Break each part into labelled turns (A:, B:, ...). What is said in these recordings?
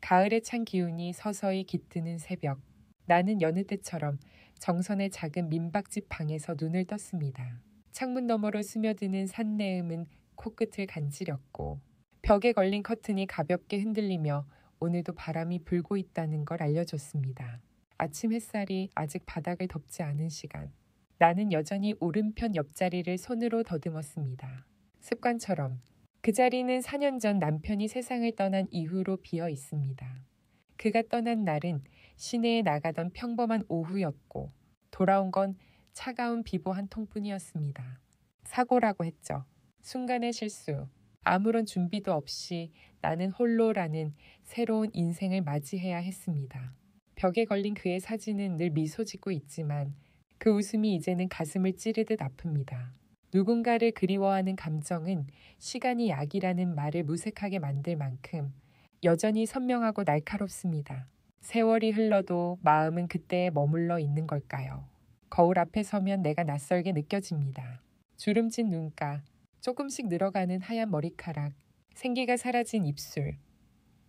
A: 가을의 찬 기운이 서서히 깃드는 새벽. 나는 여느 때처럼 정선의 작은 민박집 방에서 눈을 떴습니다. 창문 너머로 스며드는 산내음은 코끝을 간지렸고 벽에 걸린 커튼이 가볍게 흔들리며 오늘도 바람이 불고 있다는 걸 알려줬습니다. 아침 햇살이 아직 바닥을 덮지 않은 시간. 나는 여전히 오른편 옆자리를 손으로 더듬었습니다. 습관처럼 그 자리는 4년 전 남편이 세상을 떠난 이후로 비어 있습니다. 그가 떠난 날은 시내에 나가던 평범한 오후였고 돌아온 건 차가운 비보 한 통뿐이었습니다. 사고라고 했죠. 순간의 실수. 아무런 준비도 없이 나는 홀로라는 새로운 인생을 맞이해야 했습니다. 벽에 걸린 그의 사진은 늘 미소 짓고 있지만 그 웃음이 이제는 가슴을 찌르듯 아픕니다. 누군가를 그리워하는 감정은 시간이 약이라는 말을 무색하게 만들 만큼 여전히 선명하고 날카롭습니다. 세월이 흘러도 마음은 그때에 머물러 있는 걸까요? 거울 앞에 서면 내가 낯설게 느껴집니다. 주름진 눈가, 조금씩 늘어가는 하얀 머리카락, 생기가 사라진 입술.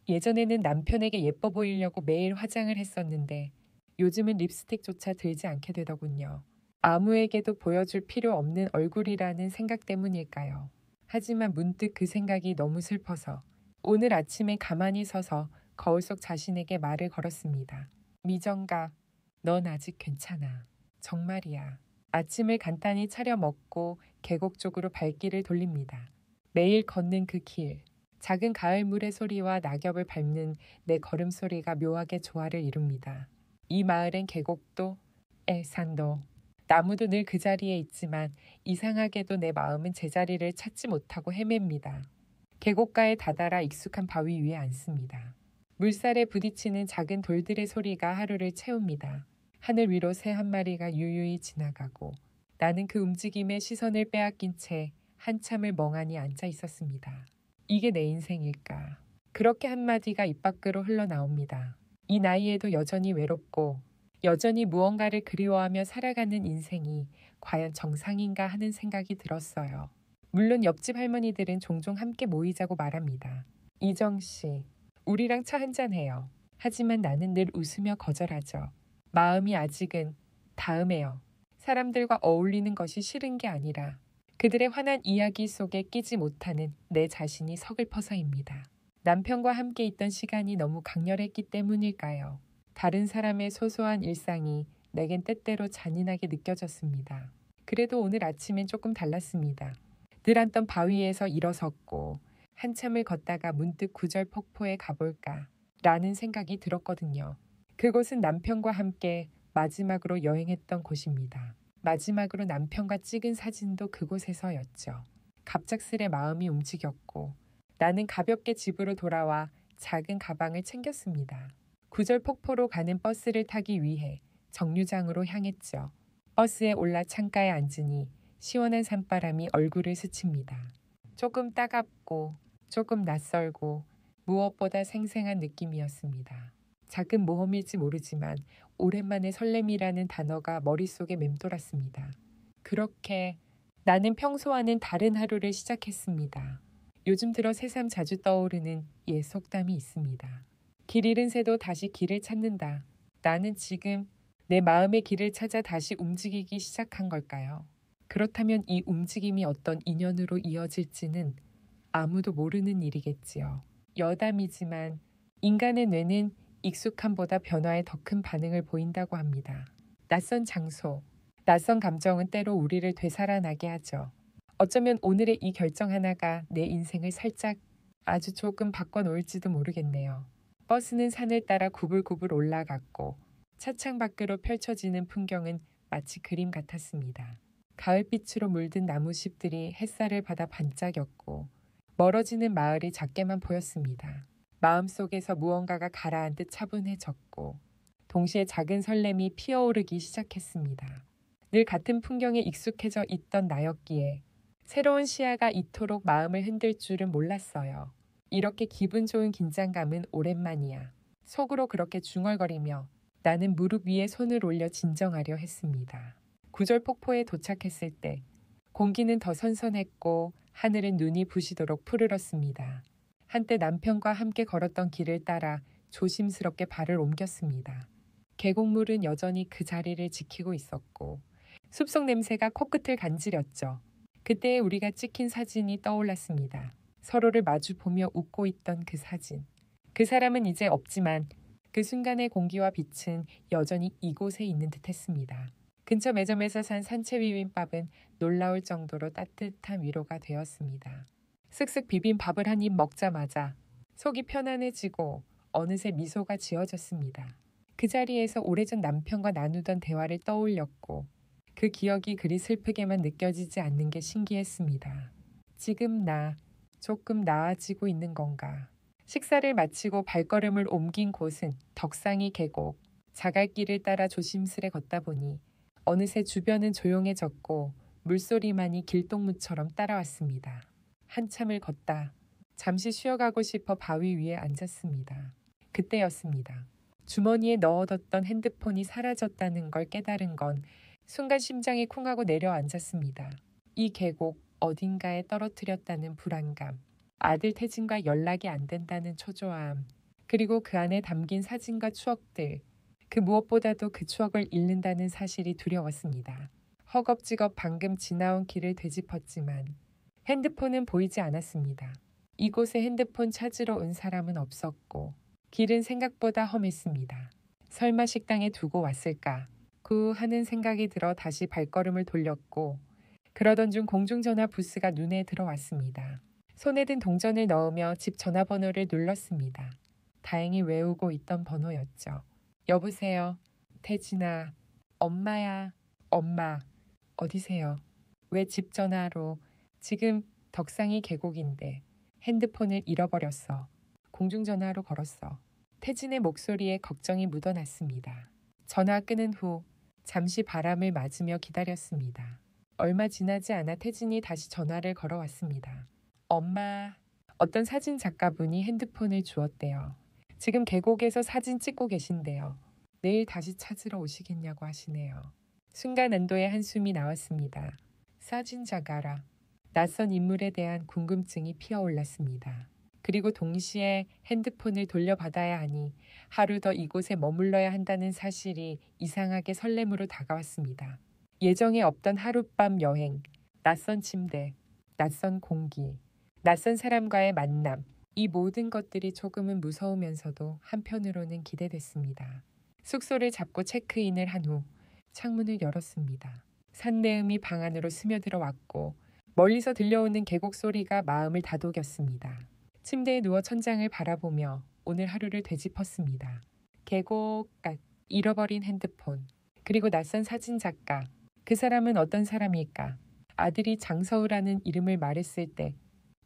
A: 예전에는 남편에게 예뻐 보이려고 매일 화장을 했었는데 요즘은 립스틱조차 들지 않게 되더군요. 아무에게도 보여줄 필요 없는 얼굴이라는 생각 때문일까요? 하지만 문득 그 생각이 너무 슬퍼서 오늘 아침에 가만히 서서 거울 속 자신에게 말을 걸었습니다. 미정가, 넌 아직 괜찮아. 정말이야. 아침을 간단히 차려 먹고 계곡 쪽으로 발길을 돌립니다. 매일 걷는 그 길. 작은 가을물의 소리와 낙엽을 밟는 내 걸음소리가 묘하게 조화를 이룹니다. 이 마을엔 계곡도, 산도, 나무도 늘 그 자리에 있지만 이상하게도 내 마음은 제자리를 찾지 못하고 헤맵니다. 계곡가에 다다라 익숙한 바위 위에 앉습니다. 물살에 부딪히는 작은 돌들의 소리가 하루를 채웁니다. 하늘 위로 새 한 마리가 유유히 지나가고 나는 그 움직임에 시선을 빼앗긴 채 한참을 멍하니 앉아 있었습니다. 이게 내 인생일까? 그렇게 한마디가 입 밖으로 흘러나옵니다. 이 나이에도 여전히 외롭고 여전히 무언가를 그리워하며 살아가는 인생이 과연 정상인가 하는 생각이 들었어요. 물론 옆집 할머니들은 종종 함께 모이자고 말합니다. 이정 씨, 우리랑 차 한잔 해요. 하지만 나는 늘 웃으며 거절하죠. 마음이 아직은 다음에요. 사람들과 어울리는 것이 싫은 게 아니라 그들의 환한 이야기 속에 끼지 못하는 내 자신이 서글퍼서입니다. 남편과 함께 있던 시간이 너무 강렬했기 때문일까요? 다른 사람의 소소한 일상이 내겐 때때로 잔인하게 느껴졌습니다. 그래도 오늘 아침엔 조금 달랐습니다. 늘 앉던 바위에서 일어섰고 한참을 걷다가 문득 구절폭포에 가볼까 라는 생각이 들었거든요. 그곳은 남편과 함께 마지막으로 여행했던 곳입니다. 마지막으로 남편과 찍은 사진도 그곳에서였죠. 갑작스레 마음이 움직였고 나는 가볍게 집으로 돌아와 작은 가방을 챙겼습니다. 구절폭포로 가는 버스를 타기 위해 정류장으로 향했죠. 버스에 올라 창가에 앉으니 시원한 산바람이 얼굴을 스칩니다. 조금 따갑고 조금 낯설고 무엇보다 생생한 느낌이었습니다. 작은 모험일지 모르지만 오랜만에 설렘이라는 단어가 머릿속에 맴돌았습니다. 그렇게 나는 평소와는 다른 하루를 시작했습니다. 요즘 들어 새삼 자주 떠오르는 옛 속담이 있습니다. 길 잃은 새도 다시 길을 찾는다. 나는 지금 내 마음의 길을 찾아 다시 움직이기 시작한 걸까요? 그렇다면 이 움직임이 어떤 인연으로 이어질지는 아무도 모르는 일이겠지요. 여담이지만 인간의 뇌는 익숙함보다 변화에 더 큰 반응을 보인다고 합니다. 낯선 장소, 낯선 감정은 때로 우리를 되살아나게 하죠. 어쩌면 오늘의 이 결정 하나가 내 인생을 살짝 아주 조금 바꿔놓을지도 모르겠네요. 버스는 산을 따라 구불구불 올라갔고 차창 밖으로 펼쳐지는 풍경은 마치 그림 같았습니다. 가을빛으로 물든 나무잎들이 햇살을 받아 반짝였고 멀어지는 마을이 작게만 보였습니다. 마음속에서 무언가가 가라앉듯 차분해졌고 동시에 작은 설렘이 피어오르기 시작했습니다. 늘 같은 풍경에 익숙해져 있던 나였기에 새로운 시야가 이토록 마음을 흔들 줄은 몰랐어요. 이렇게 기분 좋은 긴장감은 오랜만이야. 속으로 그렇게 중얼거리며 나는 무릎 위에 손을 올려 진정하려 했습니다. 구절폭포에 도착했을 때 공기는 더 선선했고 하늘은 눈이 부시도록 푸르렀습니다. 한때 남편과 함께 걸었던 길을 따라 조심스럽게 발을 옮겼습니다. 계곡물은 여전히 그 자리를 지키고 있었고 숲속 냄새가 코끝을 간지렸죠. 그때 우리가 찍힌 사진이 떠올랐습니다. 서로를 마주 보며 웃고 있던 그 사진. 그 사람은 이제 없지만 그 순간의 공기와 빛은 여전히 이곳에 있는 듯했습니다. 근처 매점에서 산 산채 비빔밥은 놀라울 정도로 따뜻한 위로가 되었습니다. 쓱쓱 비빔밥을 한 입 먹자마자 속이 편안해지고 어느새 미소가 지어졌습니다. 그 자리에서 오래전 남편과 나누던 대화를 떠올렸고 그 기억이 그리 슬프게만 느껴지지 않는 게 신기했습니다. 지금 나 조금 나아지고 있는 건가? 식사를 마치고 발걸음을 옮긴 곳은 덕상이 계곡. 자갈길을 따라 조심스레 걷다 보니 어느새 주변은 조용해졌고 물소리만이 길동무처럼 따라왔습니다. 한참을 걷다 잠시 쉬어가고 싶어 바위 위에 앉았습니다. 그때였습니다. 주머니에 넣어뒀던 핸드폰이 사라졌다는 걸 깨달은 건 순간 심장이 쿵하고 내려앉았습니다. 이 계곡 어딘가에 떨어뜨렸다는 불안감, 아들 태진과 연락이 안 된다는 초조함, 그리고 그 안에 담긴 사진과 추억들, 그 무엇보다도 그 추억을 잃는다는 사실이 두려웠습니다. 허겁지겁 방금 지나온 길을 되짚었지만 핸드폰은 보이지 않았습니다. 이곳에 핸드폰 찾으러 온 사람은 없었고 길은 생각보다 험했습니다. 설마 식당에 두고 왔을까? 하는 생각이 들어 다시 발걸음을 돌렸고 그러던 중 공중전화 부스가 눈에 들어왔습니다. 손에 든 동전을 넣으며 집 전화번호를 눌렀습니다. 다행히 외우고 있던 번호였죠. 여보세요. 태진아. 엄마야. 엄마. 어디세요? 왜 집 전화로? 지금 덕상이 계곡인데 핸드폰을 잃어버렸어. 공중전화로 걸었어. 태진의 목소리에 걱정이 묻어났습니다. 전화 끊은 후 잠시 바람을 맞으며 기다렸습니다. 얼마 지나지 않아 태진이 다시 전화를 걸어왔습니다. 엄마, 어떤 사진 작가분이 핸드폰을 주었대요. 지금 계곡에서 사진 찍고 계신데요. 내일 다시 찾으러 오시겠냐고 하시네요. 순간 안도의 한숨이 나왔습니다. 사진 작가라. 낯선 인물에 대한 궁금증이 피어올랐습니다. 그리고 동시에 핸드폰을 돌려받아야 하니 하루 더 이곳에 머물러야 한다는 사실이 이상하게 설렘으로 다가왔습니다. 예정에 없던 하룻밤 여행, 낯선 침대, 낯선 공기, 낯선 사람과의 만남, 이 모든 것들이 조금은 무서우면서도 한편으로는 기대됐습니다. 숙소를 잡고 체크인을 한 후 창문을 열었습니다. 산내음이 방 안으로 스며들어 왔고 멀리서 들려오는 계곡 소리가 마음을 다독였습니다. 침대에 누워 천장을 바라보며 오늘 하루를 되짚었습니다. 계곡, 잃어버린 핸드폰, 그리고 낯선 사진 작가. 그 사람은 어떤 사람일까? 아들이 장서우라는 이름을 말했을 때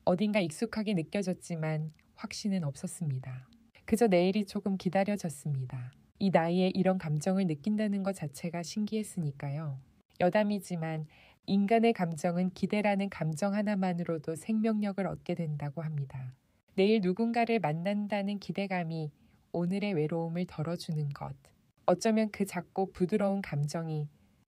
A: 어딘가 익숙하게 느껴졌지만 확신은 없었습니다. 그저 내일이 조금 기다려졌습니다. 이 나이에 이런 감정을 느낀다는 것 자체가 신기했으니까요. 여담이지만 인간의 감정은 기대라는 감정 하나만으로도 생명력을 얻게 된다고 합니다. 내일 누군가를 만난다는 기대감이 오늘의 외로움을 덜어주는 것. 어쩌면 그 작고 부드러운 감정이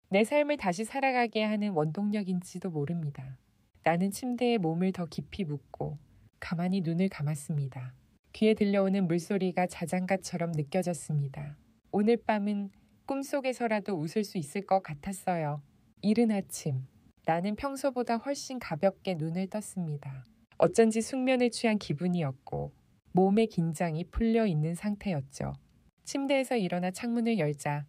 A: 내 삶을 다시 살아가게 하는 원동력인지도 모릅니다. 나는 침대에 몸을 더 깊이 묻고 가만히 눈을 감았습니다. 귀에 들려오는 물소리가 자장가처럼 느껴졌습니다. 오늘 밤은 꿈속에서라도 웃을 수 있을 것 같았어요. 이른 아침, 나는 평소보다 훨씬 가볍게 눈을 떴습니다. 어쩐지 숙면에 취한 기분이었고 몸의 긴장이 풀려 있는 상태였죠. 침대에서 일어나 창문을 열자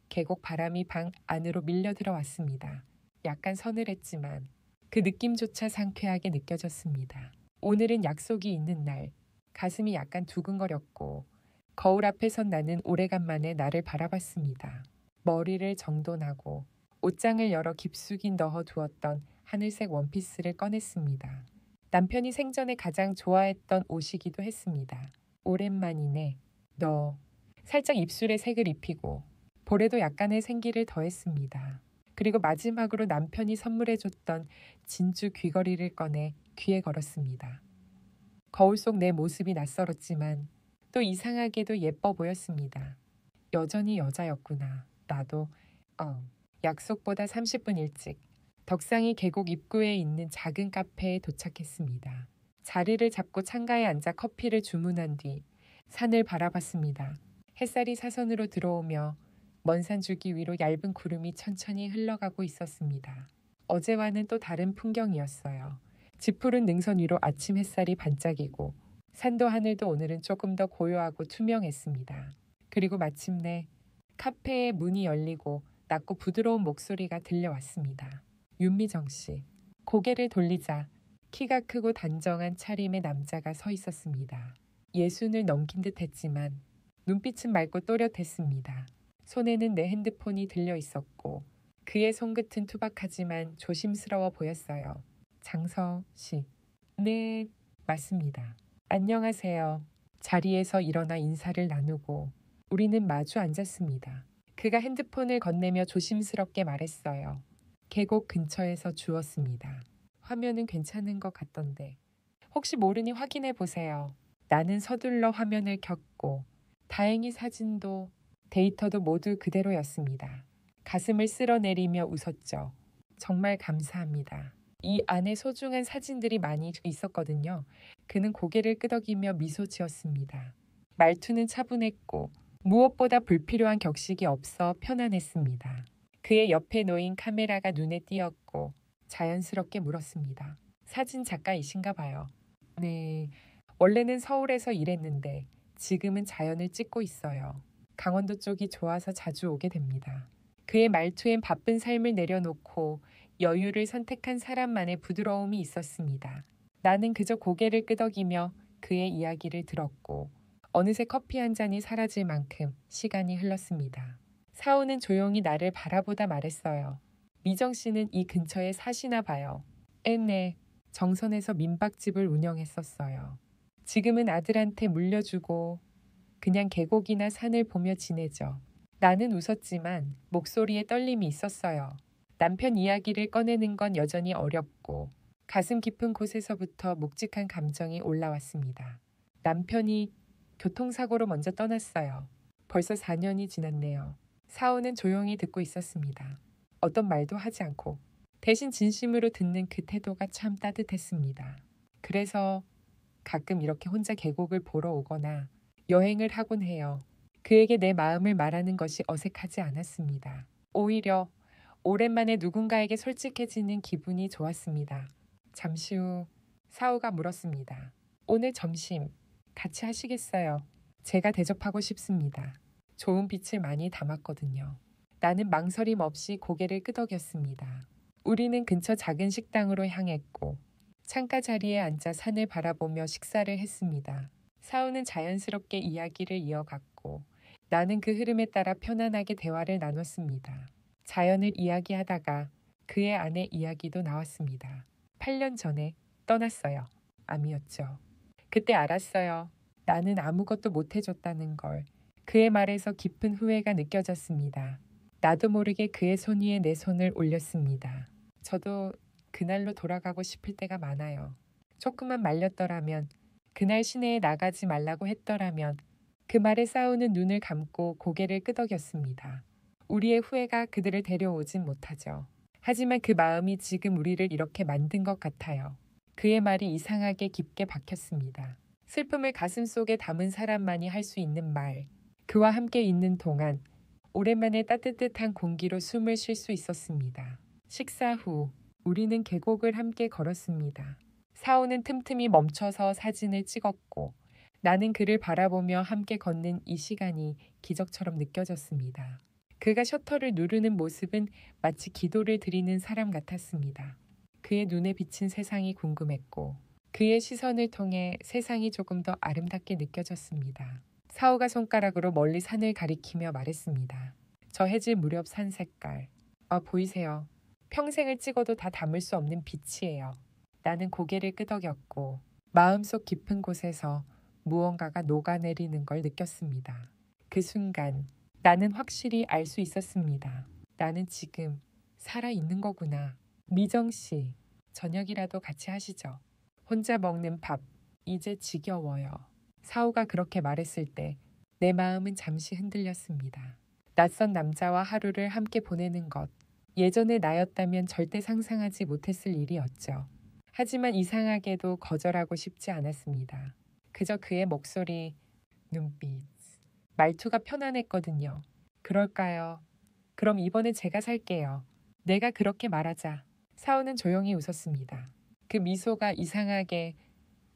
A: 계곡 바람이 방 안으로 밀려 들어왔습니다. 약간 서늘했지만 그 느낌조차 상쾌하게 느껴졌습니다. 오늘은 약속이 있는 날, 가슴이 약간 두근거렸고 거울 앞에 선 나는 오래간만에 나를 바라봤습니다. 머리를 정돈하고 옷장을 열어 깊숙이 넣어두었던 하늘색 원피스를 꺼냈습니다. 남편이 생전에 가장 좋아했던 옷이기도 했습니다. 오랜만이네. 너. 살짝 입술에 색을 입히고 볼에도 약간의 생기를 더했습니다. 그리고 마지막으로 남편이 선물해줬던 진주 귀걸이를 꺼내 귀에 걸었습니다. 거울 속 내 모습이 낯설었지만 또 이상하게도 예뻐 보였습니다. 여전히 여자였구나. 나도 약속보다 30분 일찍 덕상이 계곡 입구에 있는 작은 카페에 도착했습니다. 자리를 잡고 창가에 앉아 커피를 주문한 뒤 산을 바라봤습니다. 햇살이 사선으로 들어오며 먼 산줄기 위로 얇은 구름이 천천히 흘러가고 있었습니다. 어제와는 또 다른 풍경이었어요. 지푸른 능선 위로 아침 햇살이 반짝이고 산도 하늘도 오늘은 조금 더 고요하고 투명했습니다. 그리고 마침내 카페의 문이 열리고 낮고 부드러운 목소리가 들려왔습니다. 윤미정 씨. 고개를 돌리자 키가 크고 단정한 차림의 남자가 서 있었습니다. 예순을 넘긴 듯 했지만 눈빛은 맑고 또렷했습니다. 손에는 내 핸드폰이 들려 있었고 그의 손끝은 투박하지만 조심스러워 보였어요. 장서 씨. 네, 맞습니다. 안녕하세요. 자리에서 일어나 인사를 나누고 우리는 마주 앉았습니다. 그가 핸드폰을 건네며 조심스럽게 말했어요. 계곡 근처에서 주웠습니다. 화면은 괜찮은 것 같던데. 혹시 모르니 확인해 보세요. 나는 서둘러 화면을 켰고 다행히 사진도 데이터도 모두 그대로였습니다. 가슴을 쓸어내리며 웃었죠. 정말 감사합니다. 이 안에 소중한 사진들이 많이 있었거든요. 그는 고개를 끄덕이며 미소 지었습니다. 말투는 차분했고 무엇보다 불필요한 격식이 없어 편안했습니다. 그의 옆에 놓인 카메라가 눈에 띄었고 자연스럽게 물었습니다. 사진 작가이신가 봐요. 네, 원래는 서울에서 일했는데 지금은 자연을 찍고 있어요. 강원도 쪽이 좋아서 자주 오게 됩니다. 그의 말투엔 바쁜 삶을 내려놓고 여유를 선택한 사람만의 부드러움이 있었습니다. 나는 그저 고개를 끄덕이며 그의 이야기를 들었고 어느새 커피 한 잔이 사라질 만큼 시간이 흘렀습니다. 사오는 조용히 나를 바라보다 말했어요. 미정 씨는 이 근처에 사시나 봐요. 네, 정선에서 민박집을 운영했었어요. 지금은 아들한테 물려주고 그냥 계곡이나 산을 보며 지내죠. 나는 웃었지만 목소리에 떨림이 있었어요. 남편 이야기를 꺼내는 건 여전히 어렵고 가슴 깊은 곳에서부터 묵직한 감정이 올라왔습니다. 남편이 교통사고로 먼저 떠났어요. 벌써 4년이 지났네요. 사오는 조용히 듣고 있었습니다. 어떤 말도 하지 않고 대신 진심으로 듣는 그 태도가 참 따뜻했습니다. 그래서 가끔 이렇게 혼자 계곡을 보러 오거나 여행을 하곤 해요. 그에게 내 마음을 말하는 것이 어색하지 않았습니다. 오히려 오랜만에 누군가에게 솔직해지는 기분이 좋았습니다. 잠시 후 사오가 물었습니다. 오늘 점심 같이 하시겠어요? 제가 대접하고 싶습니다. 좋은 빛을 많이 담았거든요. 나는 망설임 없이 고개를 끄덕였습니다. 우리는 근처 작은 식당으로 향했고 창가 자리에 앉아 산을 바라보며 식사를 했습니다. 사우는 자연스럽게 이야기를 이어갔고 나는 그 흐름에 따라 편안하게 대화를 나눴습니다. 자연을 이야기하다가 그의 아내 이야기도 나왔습니다. 8년 전에 떠났어요. 암이었죠. 그때 알았어요. 나는 아무것도 못해줬다는 걸. 그의 말에서 깊은 후회가 느껴졌습니다. 나도 모르게 그의 손 위에 내 손을 올렸습니다. 저도 그날로 돌아가고 싶을 때가 많아요. 조금만 말렸더라면, 그날 시내에 나가지 말라고 했더라면 그 말에 싸우는 눈을 감고 고개를 끄덕였습니다. 우리의 후회가 그들을 데려오진 못하죠. 하지만 그 마음이 지금 우리를 이렇게 만든 것 같아요. 그의 말이 이상하게 깊게 박혔습니다. 슬픔을 가슴속에 담은 사람만이 할 수 있는 말. 그와 함께 있는 동안 오랜만에 따뜻한 공기로 숨을 쉴 수 있었습니다. 식사 후 우리는 계곡을 함께 걸었습니다. 사오는 틈틈이 멈춰서 사진을 찍었고 나는 그를 바라보며 함께 걷는 이 시간이 기적처럼 느껴졌습니다. 그가 셔터를 누르는 모습은 마치 기도를 드리는 사람 같았습니다. 그의 눈에 비친 세상이 궁금했고 그의 시선을 통해 세상이 조금 더 아름답게 느껴졌습니다. 사오가 손가락으로 멀리 산을 가리키며 말했습니다. 저 해질 무렵 산 색깔. 보이세요? 평생을 찍어도 다 담을 수 없는 빛이에요. 나는 고개를 끄덕였고 마음속 깊은 곳에서 무언가가 녹아내리는 걸 느꼈습니다. 그 순간 나는 확실히 알 수 있었습니다. 나는 지금 살아있는 거구나. 미정 씨, 저녁이라도 같이 하시죠. 혼자 먹는 밥, 이제 지겨워요. 사오가 그렇게 말했을 때 내 마음은 잠시 흔들렸습니다. 낯선 남자와 하루를 함께 보내는 것, 예전의 나였다면 절대 상상하지 못했을 일이었죠. 하지만 이상하게도 거절하고 싶지 않았습니다. 그저 그의 목소리, 눈빛. 말투가 편안했거든요. 그럴까요? 그럼 이번에 제가 살게요. 내가 그렇게 말하자. 사우는 조용히 웃었습니다. 그 미소가 이상하게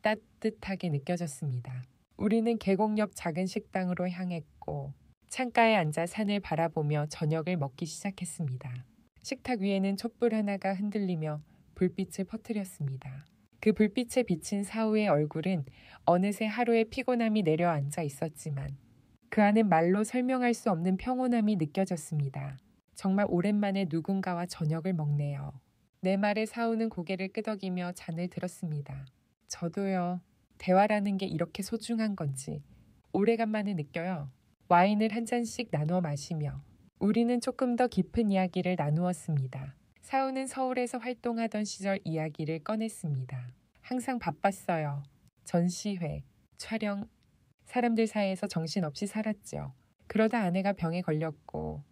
A: 따뜻하게 느껴졌습니다. 우리는 계곡 옆 작은 식당으로 향했고 창가에 앉아 산을 바라보며 저녁을 먹기 시작했습니다. 식탁 위에는 촛불 하나가 흔들리며 불빛을 퍼뜨렸습니다. 그 불빛에 비친 사우의 얼굴은 어느새 하루의 피곤함이 내려앉아 있었지만 그 안엔 말로 설명할 수 없는 평온함이 느껴졌습니다. 정말 오랜만에 누군가와 저녁을 먹네요. 내 말에 사우는 고개를 끄덕이며 잔을 들었습니다. 저도요. 대화라는 게 이렇게 소중한 건지 오래간만에 느껴요. 와인을 한 잔씩 나눠 마시며 우리는 조금 더 깊은 이야기를 나누었습니다. 사우는 서울에서 활동하던 시절 이야기를 꺼냈습니다. 항상 바빴어요. 전시회, 촬영, 사람들 사이에서 정신없이 살았죠. 그러다 아내가 병에 걸렸고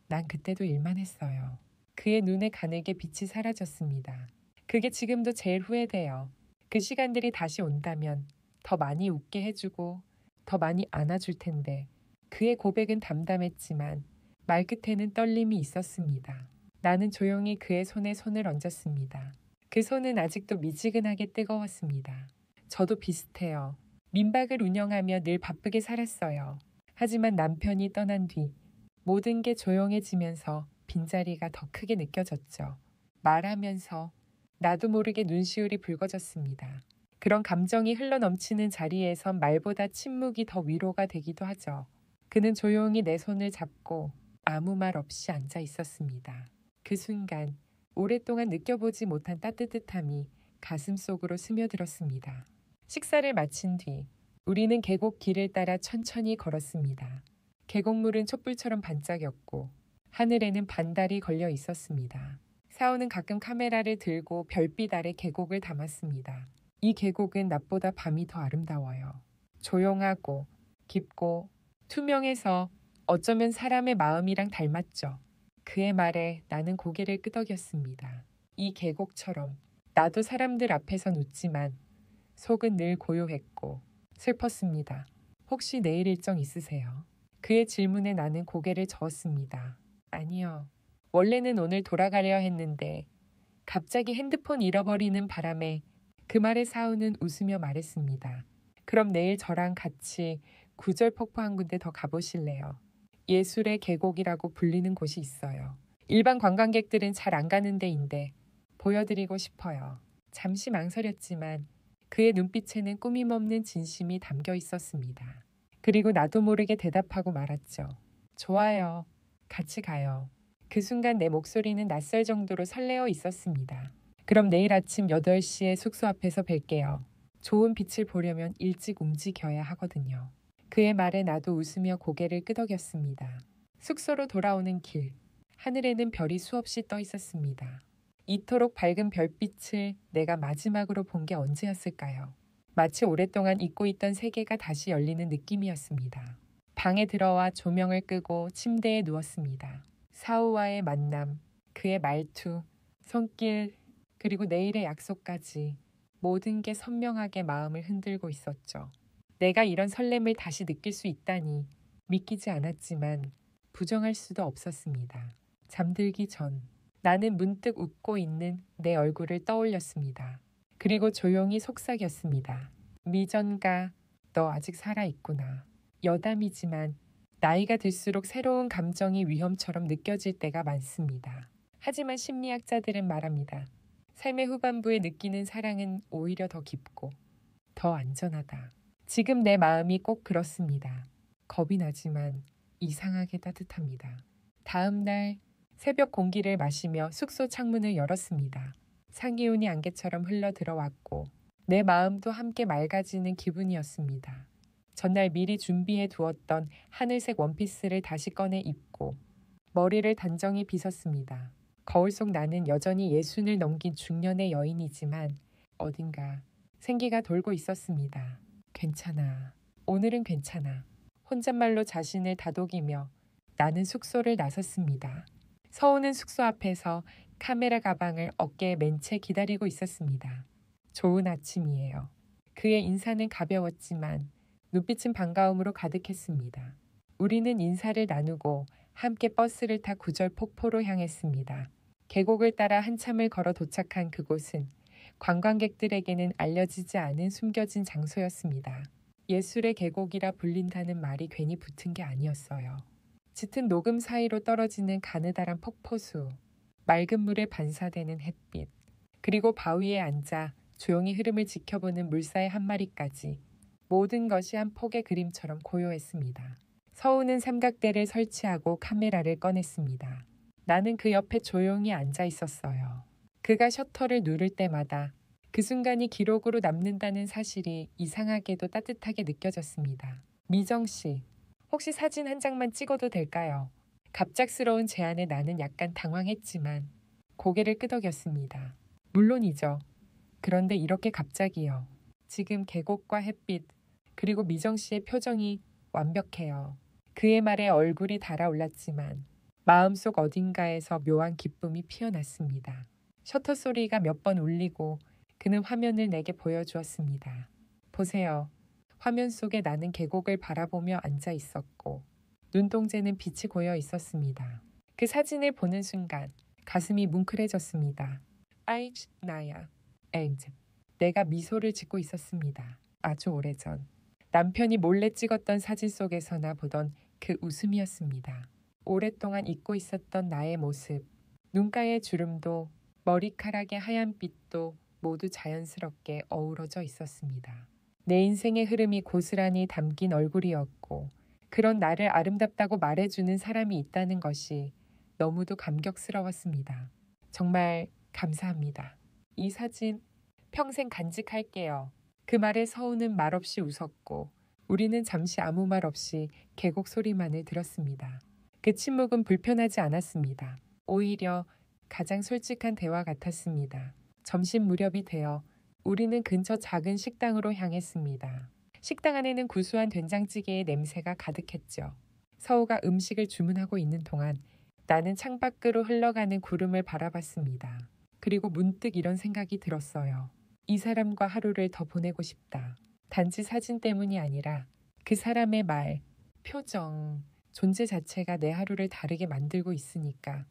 A: 난 그때도 일만 했어요. 그의 눈에 가늘게 빛이 사라졌습니다. 그게 지금도 제일 후회돼요. 그 시간들이 다시 온다면 더 많이 웃게 해주고 더 많이 안아줄 텐데 그의 고백은 담담했지만 말끝에는 떨림이 있었습니다. 나는 조용히 그의 손에 손을 얹었습니다. 그 손은 아직도 미지근하게 뜨거웠습니다. 저도 비슷해요. 민박을 운영하며 늘 바쁘게 살았어요. 하지만 남편이 떠난 뒤 모든 게 조용해지면서 빈자리가 더 크게 느껴졌죠. 말하면서 나도 모르게 눈시울이 붉어졌습니다. 그런 감정이 흘러넘치는 자리에선 말보다 침묵이 더 위로가 되기도 하죠. 그는 조용히 내 손을 잡고 아무 말 없이 앉아 있었습니다. 그 순간 오랫동안 느껴보지 못한 따뜻함이 가슴 속으로 스며들었습니다. 식사를 마친 뒤 우리는 계곡 길을 따라 천천히 걸었습니다. 계곡물은 촛불처럼 반짝였고 하늘에는 반달이 걸려 있었습니다. 사우는 가끔 카메라를 들고 별빛 아래 계곡을 담았습니다. 이 계곡은 낮보다 밤이 더 아름다워요. 조용하고 깊고 투명해서 어쩌면 사람의 마음이랑 닮았죠. 그의 말에 나는 고개를 끄덕였습니다. 이 계곡처럼 나도 사람들 앞에선 웃지만 속은 늘 고요했고 슬펐습니다. 혹시 내일 일정 있으세요? 그의 질문에 나는 고개를 저었습니다. 아니요. 원래는 오늘 돌아가려 했는데 갑자기 핸드폰 잃어버리는 바람에 그 말에 사우는 웃으며 말했습니다. 그럼 내일 저랑 같이 구절 폭포 한 군데 더 가보실래요? 예술의 계곡이라고 불리는 곳이 있어요. 일반 관광객들은 잘 안 가는 데인데 보여드리고 싶어요. 잠시 망설였지만 그의 눈빛에는 꾸밈없는 진심이 담겨 있었습니다. 그리고 나도 모르게 대답하고 말았죠. 좋아요. 같이 가요. 그 순간 내 목소리는 낯설 정도로 설레어 있었습니다. 그럼 내일 아침 8시에 숙소 앞에서 뵐게요. 좋은 빛을 보려면 일찍 움직여야 하거든요. 그의 말에 나도 웃으며 고개를 끄덕였습니다. 숙소로 돌아오는 길, 하늘에는 별이 수없이 떠 있었습니다. 이토록 밝은 별빛을 내가 마지막으로 본 게 언제였을까요? 마치 오랫동안 잊고 있던 세계가 다시 열리는 느낌이었습니다. 방에 들어와 조명을 끄고 침대에 누웠습니다. 사우와의 만남, 그의 말투, 손길, 그리고 내일의 약속까지 모든 게 선명하게 마음을 흔들고 있었죠. 내가 이런 설렘을 다시 느낄 수 있다니 믿기지 않았지만 부정할 수도 없었습니다. 잠들기 전 나는 문득 웃고 있는 내 얼굴을 떠올렸습니다. 그리고 조용히 속삭였습니다. 미전가, 너 아직 살아있구나. 여담이지만 나이가 들수록 새로운 감정이 위험처럼 느껴질 때가 많습니다. 하지만 심리학자들은 말합니다. 삶의 후반부에 느끼는 사랑은 오히려 더 깊고 더 안전하다. 지금 내 마음이 꼭 그렇습니다. 겁이 나지만 이상하게 따뜻합니다. 다음 날 새벽 공기를 마시며 숙소 창문을 열었습니다. 상기운이 안개처럼 흘러 들어왔고 내 마음도 함께 맑아지는 기분이었습니다. 전날 미리 준비해 두었던 하늘색 원피스를 다시 꺼내 입고 머리를 단정히 빗었습니다. 거울 속 나는 여전히 예순을 넘긴 중년의 여인이지만 어딘가 생기가 돌고 있었습니다. 괜찮아. 오늘은 괜찮아. 혼잣말로 자신을 다독이며 나는 숙소를 나섰습니다. 서우는 숙소 앞에서 카메라 가방을 어깨에 맨 채 기다리고 있었습니다. 좋은 아침이에요. 그의 인사는 가벼웠지만 눈빛은 반가움으로 가득했습니다. 우리는 인사를 나누고 함께 버스를 타 구절 폭포로 향했습니다. 계곡을 따라 한참을 걸어 도착한 그곳은 관광객들에게는 알려지지 않은 숨겨진 장소였습니다. 예술의 계곡이라 불린다는 말이 괜히 붙은 게 아니었어요. 짙은 녹음 사이로 떨어지는 가느다란 폭포수, 맑은 물에 반사되는 햇빛, 그리고 바위에 앉아 조용히 흐름을 지켜보는 물사의 한 마리까지 모든 것이 한 폭의 그림처럼 고요했습니다. 서우는 삼각대를 설치하고 카메라를 꺼냈습니다. 나는 그 옆에 조용히 앉아 있었어요. 그가 셔터를 누를 때마다 그 순간이 기록으로 남는다는 사실이 이상하게도 따뜻하게 느껴졌습니다. 미정 씨, 혹시 사진 한 장만 찍어도 될까요? 갑작스러운 제안에 나는 약간 당황했지만 고개를 끄덕였습니다. 물론이죠. 그런데 이렇게 갑자기요. 지금 계곡과 햇빛, 그리고 미정 씨의 표정이 완벽해요. 그의 말에 얼굴이 달아올랐지만 마음속 어딘가에서 묘한 기쁨이 피어났습니다. 셔터 소리가 몇 번 울리고 그는 화면을 내게 보여주었습니다. 보세요. 화면 속에 나는 계곡을 바라보며 앉아 있었고 눈동자는 빛이 고여 있었습니다. 그 사진을 보는 순간 가슴이 뭉클해졌습니다. 아이치 나야. 엔드. 내가 미소를 짓고 있었습니다. 아주 오래전. 남편이 몰래 찍었던 사진 속에서나 보던 그 웃음이었습니다. 오랫동안 잊고 있었던 나의 모습. 눈가의 주름도 머리카락의 하얀 빛도 모두 자연스럽게 어우러져 있었습니다. 내 인생의 흐름이 고스란히 담긴 얼굴이었고 그런 나를 아름답다고 말해주는 사람이 있다는 것이 너무도 감격스러웠습니다. 정말 감사합니다. 이 사진 평생 간직할게요. 그 말에 서우는 말없이 웃었고 우리는 잠시 아무 말 없이 계곡 소리만을 들었습니다. 그 침묵은 불편하지 않았습니다. 오히려 가장 솔직한 대화 같았습니다. 점심 무렵이 되어 우리는 근처 작은 식당으로 향했습니다. 식당 안에는 구수한 된장찌개의 냄새가 가득했죠. 서우가 음식을 주문하고 있는 동안 나는 창밖으로 흘러가는 구름을 바라봤습니다. 그리고 문득 이런 생각이 들었어요. 이 사람과 하루를 더 보내고 싶다. 단지 사진 때문이 아니라 그 사람의 말, 표정, 존재 자체가 내 하루를 다르게 만들고 있으니까.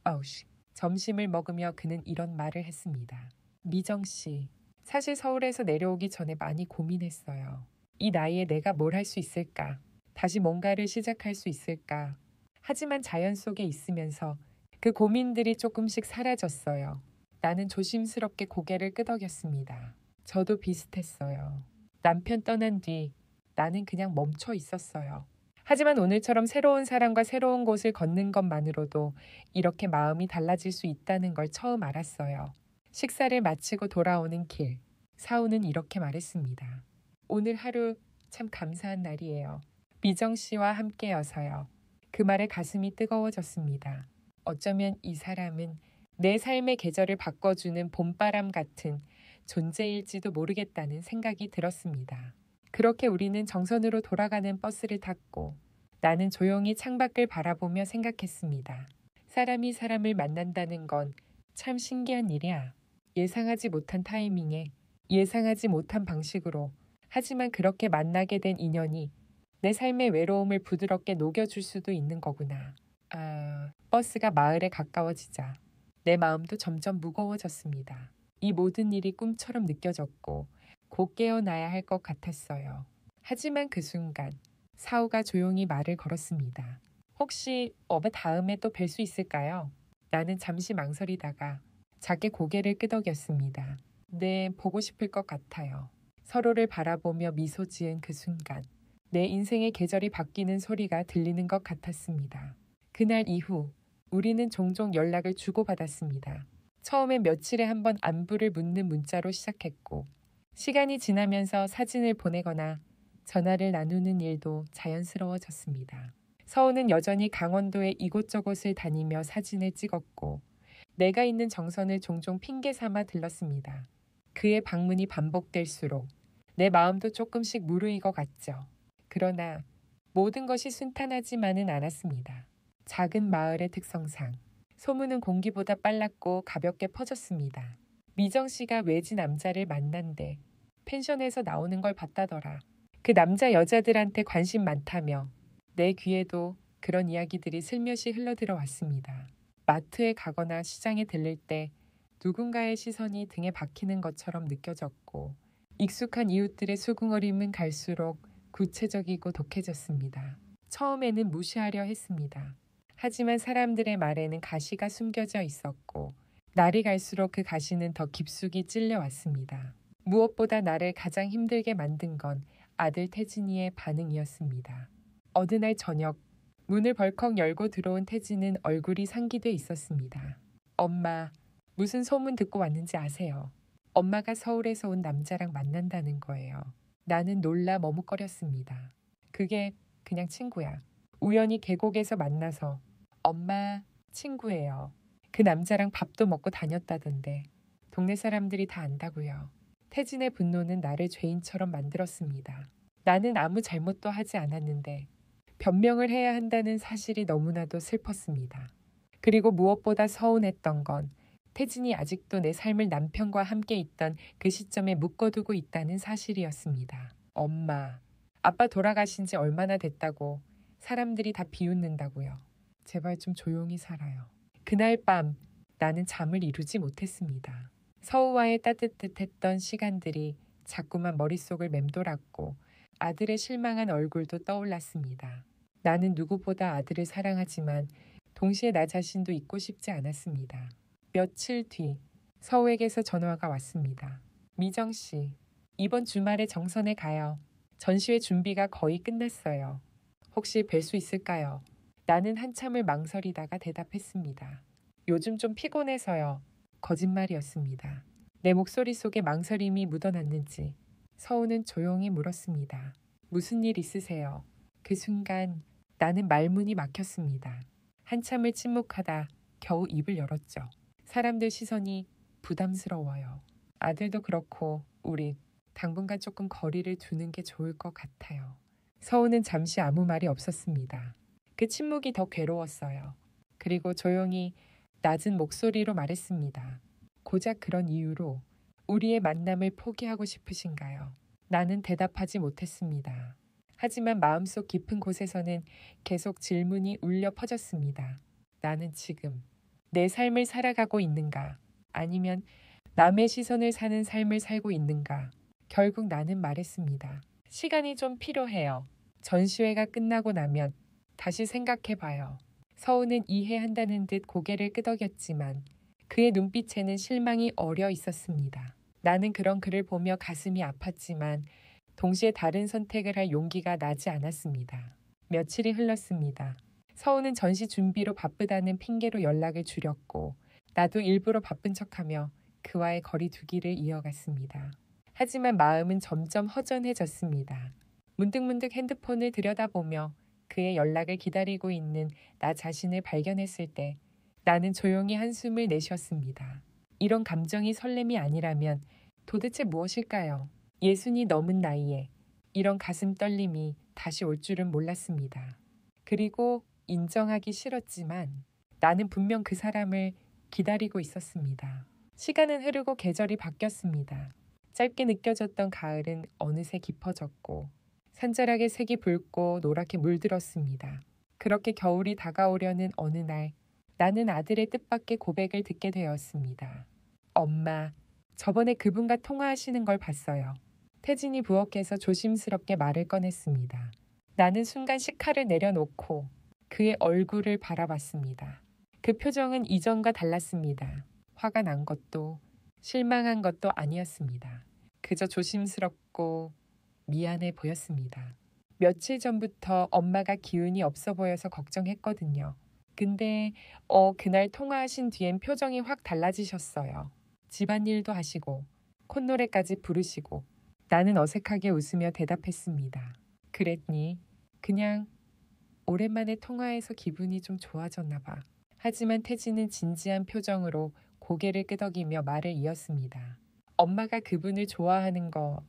A: 아우씨. 점심을 먹으며 그는 이런 말을 했습니다. 미정 씨, 사실 서울에서 내려오기 전에 많이 고민했어요. 이 나이에 내가 뭘 할 수 있을까? 다시 뭔가를 시작할 수 있을까? 하지만 자연 속에 있으면서 그 고민들이 조금씩 사라졌어요. 나는 조심스럽게 고개를 끄덕였습니다. 저도 비슷했어요. 남편 떠난 뒤 나는 그냥 멈춰 있었어요. 하지만 오늘처럼 새로운 사람과 새로운 곳을 걷는 것만으로도 이렇게 마음이 달라질 수 있다는 걸 처음 알았어요. 식사를 마치고 돌아오는 길, 사우는 이렇게 말했습니다. 오늘 하루 참 감사한 날이에요. 미정 씨와 함께여서요. 그 말에 가슴이 뜨거워졌습니다. 어쩌면 이 사람은 내 삶의 계절을 바꿔주는 봄바람 같은 존재일지도 모르겠다는 생각이 들었습니다. 그렇게 우리는 정선으로 돌아가는 버스를 탔고 나는 조용히 창밖을 바라보며 생각했습니다. 사람이 사람을 만난다는 건 참 신기한 일이야. 예상하지 못한 타이밍에 예상하지 못한 방식으로 하지만 그렇게 만나게 된 인연이 내 삶의 외로움을 부드럽게 녹여줄 수도 있는 거구나. 버스가 마을에 가까워지자 내 마음도 점점 무거워졌습니다. 이 모든 일이 꿈처럼 느껴졌고 곧 깨어나야 할 것 같았어요. 하지만 그 순간 사우가 조용히 말을 걸었습니다. 혹시 다음에 또 뵐 수 있을까요? 나는 잠시 망설이다가 작게 고개를 끄덕였습니다. 네, 보고 싶을 것 같아요. 서로를 바라보며 미소 지은 그 순간 내 인생의 계절이 바뀌는 소리가 들리는 것 같았습니다. 그날 이후 우리는 종종 연락을 주고받았습니다. 처음엔 며칠에 한 번 안부를 묻는 문자로 시작했고 시간이 지나면서 사진을 보내거나 전화를 나누는 일도 자연스러워졌습니다. 서우는 여전히 강원도의 이곳저곳을 다니며 사진을 찍었고 내가 있는 정선을 종종 핑계 삼아 들렀습니다. 그의 방문이 반복될수록 내 마음도 조금씩 무르익어 갔죠. 그러나 모든 것이 순탄하지만은 않았습니다. 작은 마을의 특성상 소문은 공기보다 빨랐고 가볍게 퍼졌습니다. 미정 씨가 외지 남자를 만난대 펜션에서 나오는 걸 봤다더라. 그 남자 여자들한테 관심 많다며 내 귀에도 그런 이야기들이 슬며시 흘러들어왔습니다. 마트에 가거나 시장에 들릴 때 누군가의 시선이 등에 박히는 것처럼 느껴졌고 익숙한 이웃들의 수긍어림은 갈수록 구체적이고 독해졌습니다. 처음에는 무시하려 했습니다. 하지만 사람들의 말에는 가시가 숨겨져 있었고 날이 갈수록 그 가시는 더 깊숙이 찔려왔습니다. 무엇보다 나를 가장 힘들게 만든 건 아들 태진이의 반응이었습니다. 어느 날 저녁 문을 벌컥 열고 들어온 태진은 얼굴이 상기돼 있었습니다. 엄마, 무슨 소문 듣고 왔는지 아세요? 엄마가 서울에서 온 남자랑 만난다는 거예요. 나는 놀라 머뭇거렸습니다. 그게 그냥 친구야. 우연히 계곡에서 만나서 엄마 친구예요. 그 남자랑 밥도 먹고 다녔다던데 동네 사람들이 다 안다고요. 태진의 분노는 나를 죄인처럼 만들었습니다. 나는 아무 잘못도 하지 않았는데 변명을 해야 한다는 사실이 너무나도 슬펐습니다. 그리고 무엇보다 서운했던 건 태진이 아직도 내 삶을 남편과 함께 있던 그 시점에 묶어두고 있다는 사실이었습니다. 엄마, 아빠 돌아가신 지 얼마나 됐다고 사람들이 다 비웃는다고요. 제발 좀 조용히 살아요. 그날 밤 나는 잠을 이루지 못했습니다. 서우와의 따뜻했던 시간들이 자꾸만 머릿속을 맴돌았고 아들의 실망한 얼굴도 떠올랐습니다. 나는 누구보다 아들을 사랑하지만 동시에 나 자신도 잊고 싶지 않았습니다. 며칠 뒤 서우에게서 전화가 왔습니다. 미정 씨, 이번 주말에 정선에 가요. 전시회 준비가 거의 끝났어요. 혹시 뵐 수 있을까요? 나는 한참을 망설이다가 대답했습니다. 요즘 좀 피곤해서요. 거짓말이었습니다. 내 목소리 속에 망설임이 묻어났는지 서우는 조용히 물었습니다. 무슨 일 있으세요? 그 순간 나는 말문이 막혔습니다. 한참을 침묵하다 겨우 입을 열었죠. 사람들 시선이 부담스러워요. 아들도 그렇고 우리 당분간 조금 거리를 두는 게 좋을 것 같아요. 서우는 잠시 아무 말이 없었습니다. 그 침묵이 더 괴로웠어요. 그리고 조용히 낮은 목소리로 말했습니다. 고작 그런 이유로 우리의 만남을 포기하고 싶으신가요? 나는 대답하지 못했습니다. 하지만 마음속 깊은 곳에서는 계속 질문이 울려 퍼졌습니다. 나는 지금 내 삶을 살아가고 있는가? 아니면 남의 시선을 사는 삶을 살고 있는가? 결국 나는 말했습니다. 시간이 좀 필요해요. 전시회가 끝나고 나면 다시 생각해봐요. 서우는 이해한다는 듯 고개를 끄덕였지만 그의 눈빛에는 실망이 어려 있었습니다. 나는 그런 그를 보며 가슴이 아팠지만 동시에 다른 선택을 할 용기가 나지 않았습니다. 며칠이 흘렀습니다. 서우는 전시 준비로 바쁘다는 핑계로 연락을 줄였고 나도 일부러 바쁜 척하며 그와의 거리 두기를 이어갔습니다. 하지만 마음은 점점 허전해졌습니다. 문득문득 핸드폰을 들여다보며 그의 연락을 기다리고 있는 나 자신을 발견했을 때 나는 조용히 한숨을 내쉬었습니다. 이런 감정이 설렘이 아니라면 도대체 무엇일까요? 60이 넘은 나이에 이런 가슴 떨림이 다시 올 줄은 몰랐습니다. 그리고 인정하기 싫었지만 나는 분명 그 사람을 기다리고 있었습니다. 시간은 흐르고 계절이 바뀌었습니다. 짧게 느껴졌던 가을은 어느새 깊어졌고 산자락의 색이 붉고 노랗게 물들었습니다. 그렇게 겨울이 다가오려는 어느 날 나는 아들의 뜻밖의 고백을 듣게 되었습니다. 엄마, 저번에 그분과 통화하시는 걸 봤어요. 태진이 부엌에서 조심스럽게 말을 꺼냈습니다. 나는 순간 식칼을 내려놓고 그의 얼굴을 바라봤습니다. 그 표정은 이전과 달랐습니다. 화가 난 것도 실망한 것도 아니었습니다. 그저 조심스럽고 미안해 보였습니다. 며칠 전부터 엄마가 기운이 없어 보여서 걱정했거든요. 근데 그날 통화하신 뒤엔 표정이 확 달라지셨어요. 집안일도 하시고 콧노래까지 부르시고 나는 어색하게 웃으며 대답했습니다. 그랬니? 그냥 오랜만에 통화해서 기분이 좀 좋아졌나 봐. 하지만 태진은 진지한 표정으로 고개를 끄덕이며 말을 이었습니다. 엄마가 그분을 좋아하는 거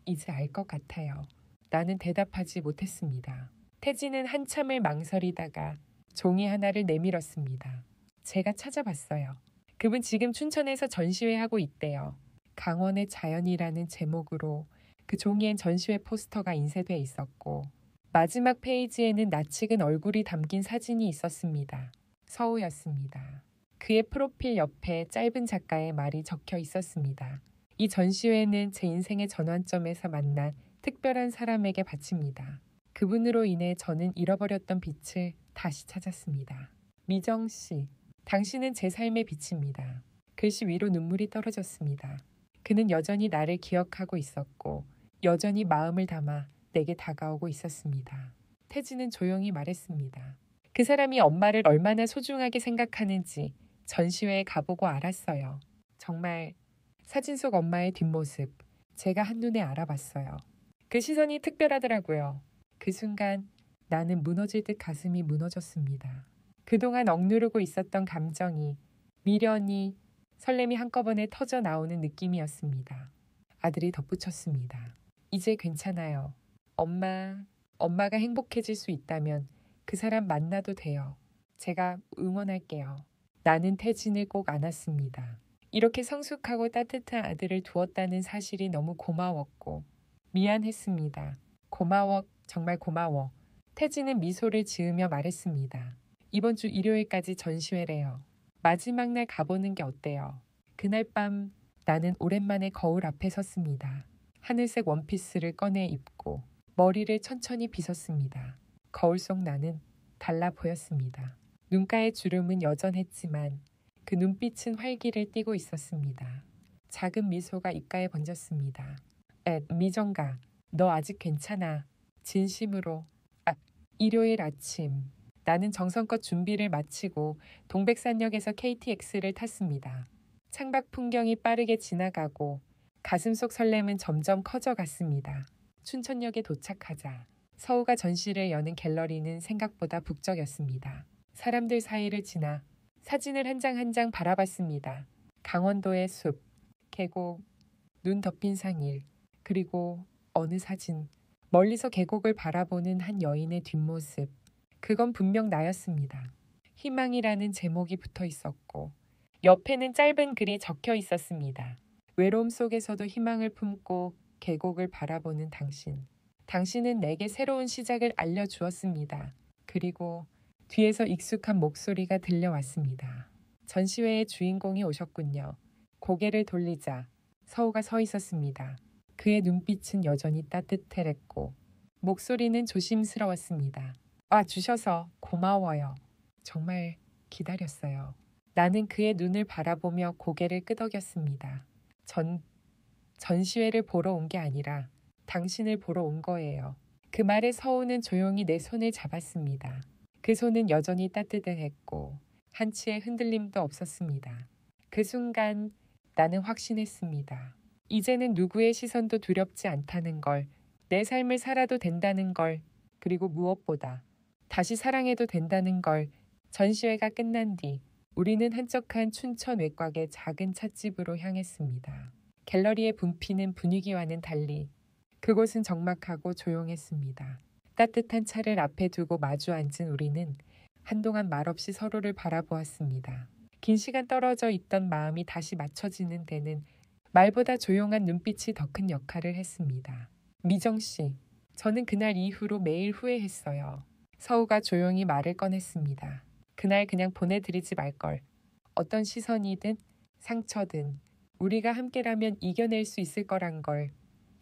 A: 이제 알 것 같아요. 나는 대답하지 못했습니다. 태진은 한참을 망설이다가 종이 하나를 내밀었습니다. 제가 찾아봤어요. 그분 지금 춘천에서 전시회 하고 있대요. 강원의 자연이라는 제목으로 그 종이엔 전시회 포스터가 인쇄돼 있었고 마지막 페이지에는 낯익은 얼굴이 담긴 사진이 있었습니다. 서우였습니다. 그의 프로필 옆에 짧은 작가의 말이 적혀 있었습니다. 이 전시회는 제 인생의 전환점에서 만난 특별한 사람에게 바칩니다. 그분으로 인해 저는 잃어버렸던 빛을 다시 찾았습니다. 미정 씨, 당신은 제 삶의 빛입니다. 글씨 위로 눈물이 떨어졌습니다. 그는 여전히 나를 기억하고 있었고 여전히 마음을 담아 내게 다가오고 있었습니다. 태진은 조용히 말했습니다. 그 사람이 엄마를 얼마나 소중하게 생각하는지 전시회에 가보고 알았어요. 정말 사진 속 엄마의 뒷모습, 제가 한눈에 알아봤어요. 그 시선이 특별하더라고요. 그 순간 나는 무너질 듯 가슴이 무너졌습니다. 그동안 억누르고 있었던 감정이, 미련이, 설렘이 한꺼번에 터져 나오는 느낌이었습니다. 아들이 덧붙였습니다. 이제 괜찮아요. 엄마가 행복해질 수 있다면 그 사람 만나도 돼요. 제가 응원할게요. 나는 태진을 꼭 안았습니다. 이렇게 성숙하고 따뜻한 아들을 두었다는 사실이 너무 고마웠고 미안했습니다. 고마워, 정말 고마워. 태진은 미소를 지으며 말했습니다. 이번 주 일요일까지 전시회래요. 마지막 날 가보는 게 어때요? 그날 밤 나는 오랜만에 거울 앞에 섰습니다. 하늘색 원피스를 꺼내 입고 머리를 천천히 빗었습니다. 거울 속 나는 달라 보였습니다. 눈가의 주름은 여전했지만 그 눈빛은 활기를 띠고 있었습니다. 작은 미소가 입가에 번졌습니다. 미정가, 너 아직 괜찮아. 진심으로. 일요일 아침 나는 정성껏 준비를 마치고 동백산역에서 KTX를 탔습니다. 창밖 풍경이 빠르게 지나가고 가슴속 설렘은 점점 커져갔습니다. 춘천역에 도착하자 서우가 전시를 여는 갤러리는 생각보다 북적였습니다. 사람들 사이를 지나 사진을 한 장 한 장 바라봤습니다. 강원도의 숲, 계곡, 눈 덮인 상일, 그리고 어느 사진, 멀리서 계곡을 바라보는 한 여인의 뒷모습. 그건 분명 나였습니다. 희망이라는 제목이 붙어 있었고 옆에는 짧은 글이 적혀 있었습니다. 외로움 속에서도 희망을 품고 계곡을 바라보는 당신. 당신은 내게 새로운 시작을 알려주었습니다. 그리고 뒤에서 익숙한 목소리가 들려왔습니다. 전시회의 주인공이 오셨군요. 고개를 돌리자 서우가 서 있었습니다. 그의 눈빛은 여전히 따뜻했고 목소리는 조심스러웠습니다. 주셔서 고마워요. 정말 기다렸어요. 나는 그의 눈을 바라보며 고개를 끄덕였습니다. 전시회를 보러 온 게 아니라 당신을 보러 온 거예요. 그 말에 서우는 조용히 내 손을 잡았습니다. 그 손은 여전히 따뜻했고 한치의 흔들림도 없었습니다. 그 순간 나는 확신했습니다. 이제는 누구의 시선도 두렵지 않다는 걸, 내 삶을 살아도 된다는 걸, 그리고 무엇보다 다시 사랑해도 된다는 걸. 전시회가 끝난 뒤 우리는 한적한 춘천 외곽의 작은 찻집으로 향했습니다. 갤러리의 분피는 분위기와는 달리 그곳은 적막하고 조용했습니다. 따뜻한 차를 앞에 두고 마주 앉은 우리는 한동안 말없이 서로를 바라보았습니다. 긴 시간 떨어져 있던 마음이 다시 맞춰지는 데는 말보다 조용한 눈빛이 더 큰 역할을 했습니다. 미정 씨, 저는 그날 이후로 매일 후회했어요. 서우가 조용히 말을 꺼냈습니다. 그날 그냥 보내드리지 말걸. 어떤 시선이든 상처든 우리가 함께라면 이겨낼 수 있을 거란 걸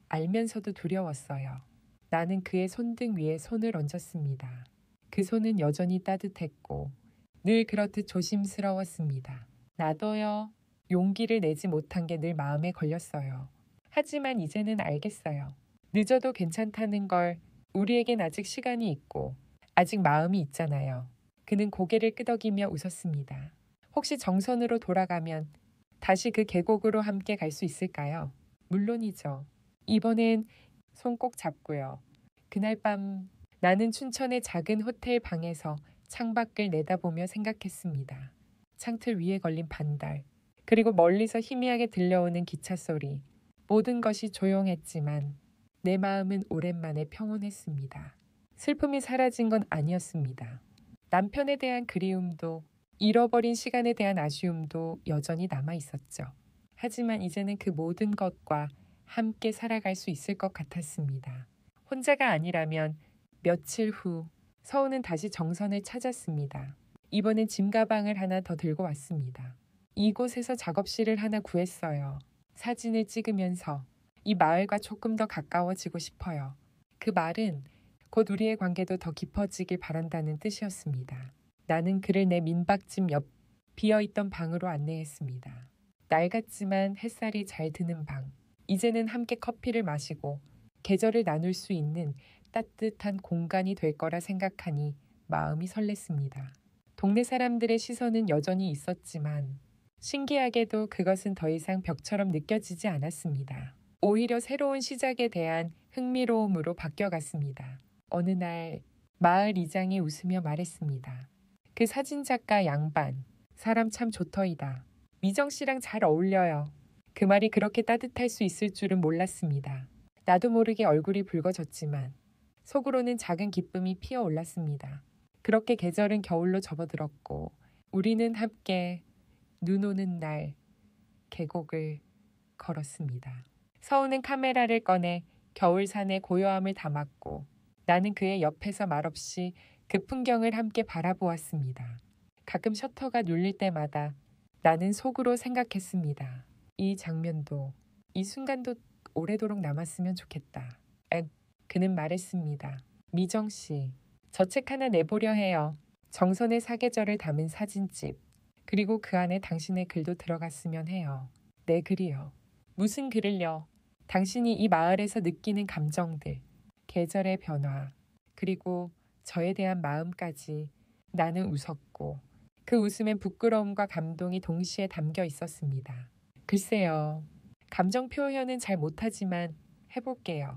A: 알면서도 두려웠어요. 나는 그의 손등 위에 손을 얹었습니다. 그 손은 여전히 따뜻했고 늘 그렇듯 조심스러웠습니다. 나도요. 용기를 내지 못한 게 늘 마음에 걸렸어요. 하지만 이제는 알겠어요. 늦어도 괜찮다는 걸. 우리에겐 아직 시간이 있고 아직 마음이 있잖아요. 그는 고개를 끄덕이며 웃었습니다. 혹시 정선으로 돌아가면 다시 그 계곡으로 함께 갈 수 있을까요? 물론이죠. 이번엔 손 꼭 잡고요. 그날 밤 나는 춘천의 작은 호텔 방에서 창밖을 내다보며 생각했습니다. 창틀 위에 걸린 반달, 그리고 멀리서 희미하게 들려오는 기차 소리. 모든 것이 조용했지만 내 마음은 오랜만에 평온했습니다. 슬픔이 사라진 건 아니었습니다. 남편에 대한 그리움도 잃어버린 시간에 대한 아쉬움도 여전히 남아 있었죠. 하지만 이제는 그 모든 것과 함께 살아갈 수 있을 것 같았습니다. 혼자가 아니라면 며칠 후 서우는 다시 정선을 찾았습니다. 이번엔 짐 가방을 하나 더 들고 왔습니다. 이곳에서 작업실을 하나 구했어요. 사진을 찍으면서 이 마을과 조금 더 가까워지고 싶어요. 그 말은 곧 우리의 관계도 더 깊어지길 바란다는 뜻이었습니다. 나는 그를 내 민박집 옆 비어있던 방으로 안내했습니다. 낡았지만 햇살이 잘 드는 방. 이제는 함께 커피를 마시고 계절을 나눌 수 있는 따뜻한 공간이 될 거라 생각하니 마음이 설렜습니다. 동네 사람들의 시선은 여전히 있었지만 신기하게도 그것은 더 이상 벽처럼 느껴지지 않았습니다. 오히려 새로운 시작에 대한 흥미로움으로 바뀌어갔습니다. 어느 날 마을 이장이 웃으며 말했습니다. 그 사진작가 양반, 사람 참 좋더이다. 미정 씨랑 잘 어울려요. 그 말이 그렇게 따뜻할 수 있을 줄은 몰랐습니다. 나도 모르게 얼굴이 붉어졌지만 속으로는 작은 기쁨이 피어올랐습니다. 그렇게 계절은 겨울로 접어들었고 우리는 함께 눈 오는 날 계곡을 걸었습니다. 서우는 카메라를 꺼내 겨울산의 고요함을 담았고 나는 그의 옆에서 말없이 그 풍경을 함께 바라보았습니다. 가끔 셔터가 눌릴 때마다 나는 속으로 생각했습니다. 이 장면도, 이 순간도 오래도록 남았으면 좋겠다. 그는 말했습니다. 미정 씨, 저 책 하나 내보려 해요. 정선의 사계절을 담은 사진집. 그리고 그 안에 당신의 글도 들어갔으면 해요. 내 글이요. 무슨 글을요? 당신이 이 마을에서 느끼는 감정들, 계절의 변화, 그리고 저에 대한 마음까지. 나는 웃었고 그 웃음엔 부끄러움과 감동이 동시에 담겨 있었습니다. 글쎄요. 감정 표현은 잘 못하지만 해볼게요.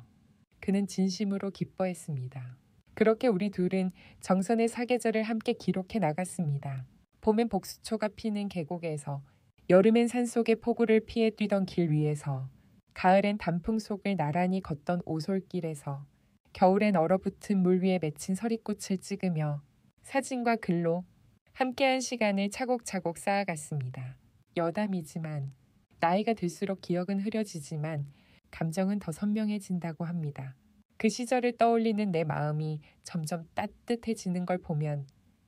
A: 그는 진심으로 기뻐했습니다. 그렇게 우리 둘은 정선의 사계절을 함께 기록해 나갔습니다. 봄엔 복수초가 피는 계곡에서, 여름엔 산속의 폭우를 피해 뛰던 길 위에서, 가을엔 단풍 속을 나란히 걷던 오솔길에서, 겨울엔 얼어붙은 물 위에 맺힌 서리꽃을 찍으며 사진과 글로 함께한 시간을 차곡차곡 쌓아갔습니다. 여담이지만 나이가 들수록 기억은 흐려지지만 감정은 더 선명해진다고 합니다. 그 시절을 떠올리는 내 마음이 점점 따뜻해지는 걸 보면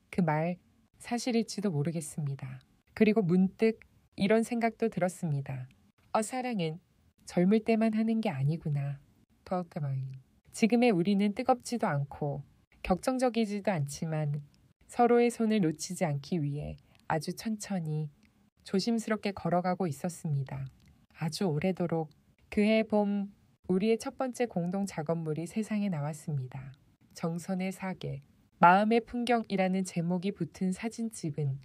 A: 그 말 사실일지도 모르겠습니다. 그리고 문득 이런 생각도 들었습니다. 사랑은 젊을 때만 하는 게 아니구나. 지금의 우리는 뜨겁지도 않고 격정적이지도 않지만 서로의 손을 놓치지 않기 위해 아주 천천히 조심스럽게 걸어가고 있었습니다. 아주 오래도록 그해 봄 우리의 첫 번째 공동 작업물이 세상에 나왔습니다. 정선의 사계, 마음의 풍경이라는 제목이 붙은 사진집은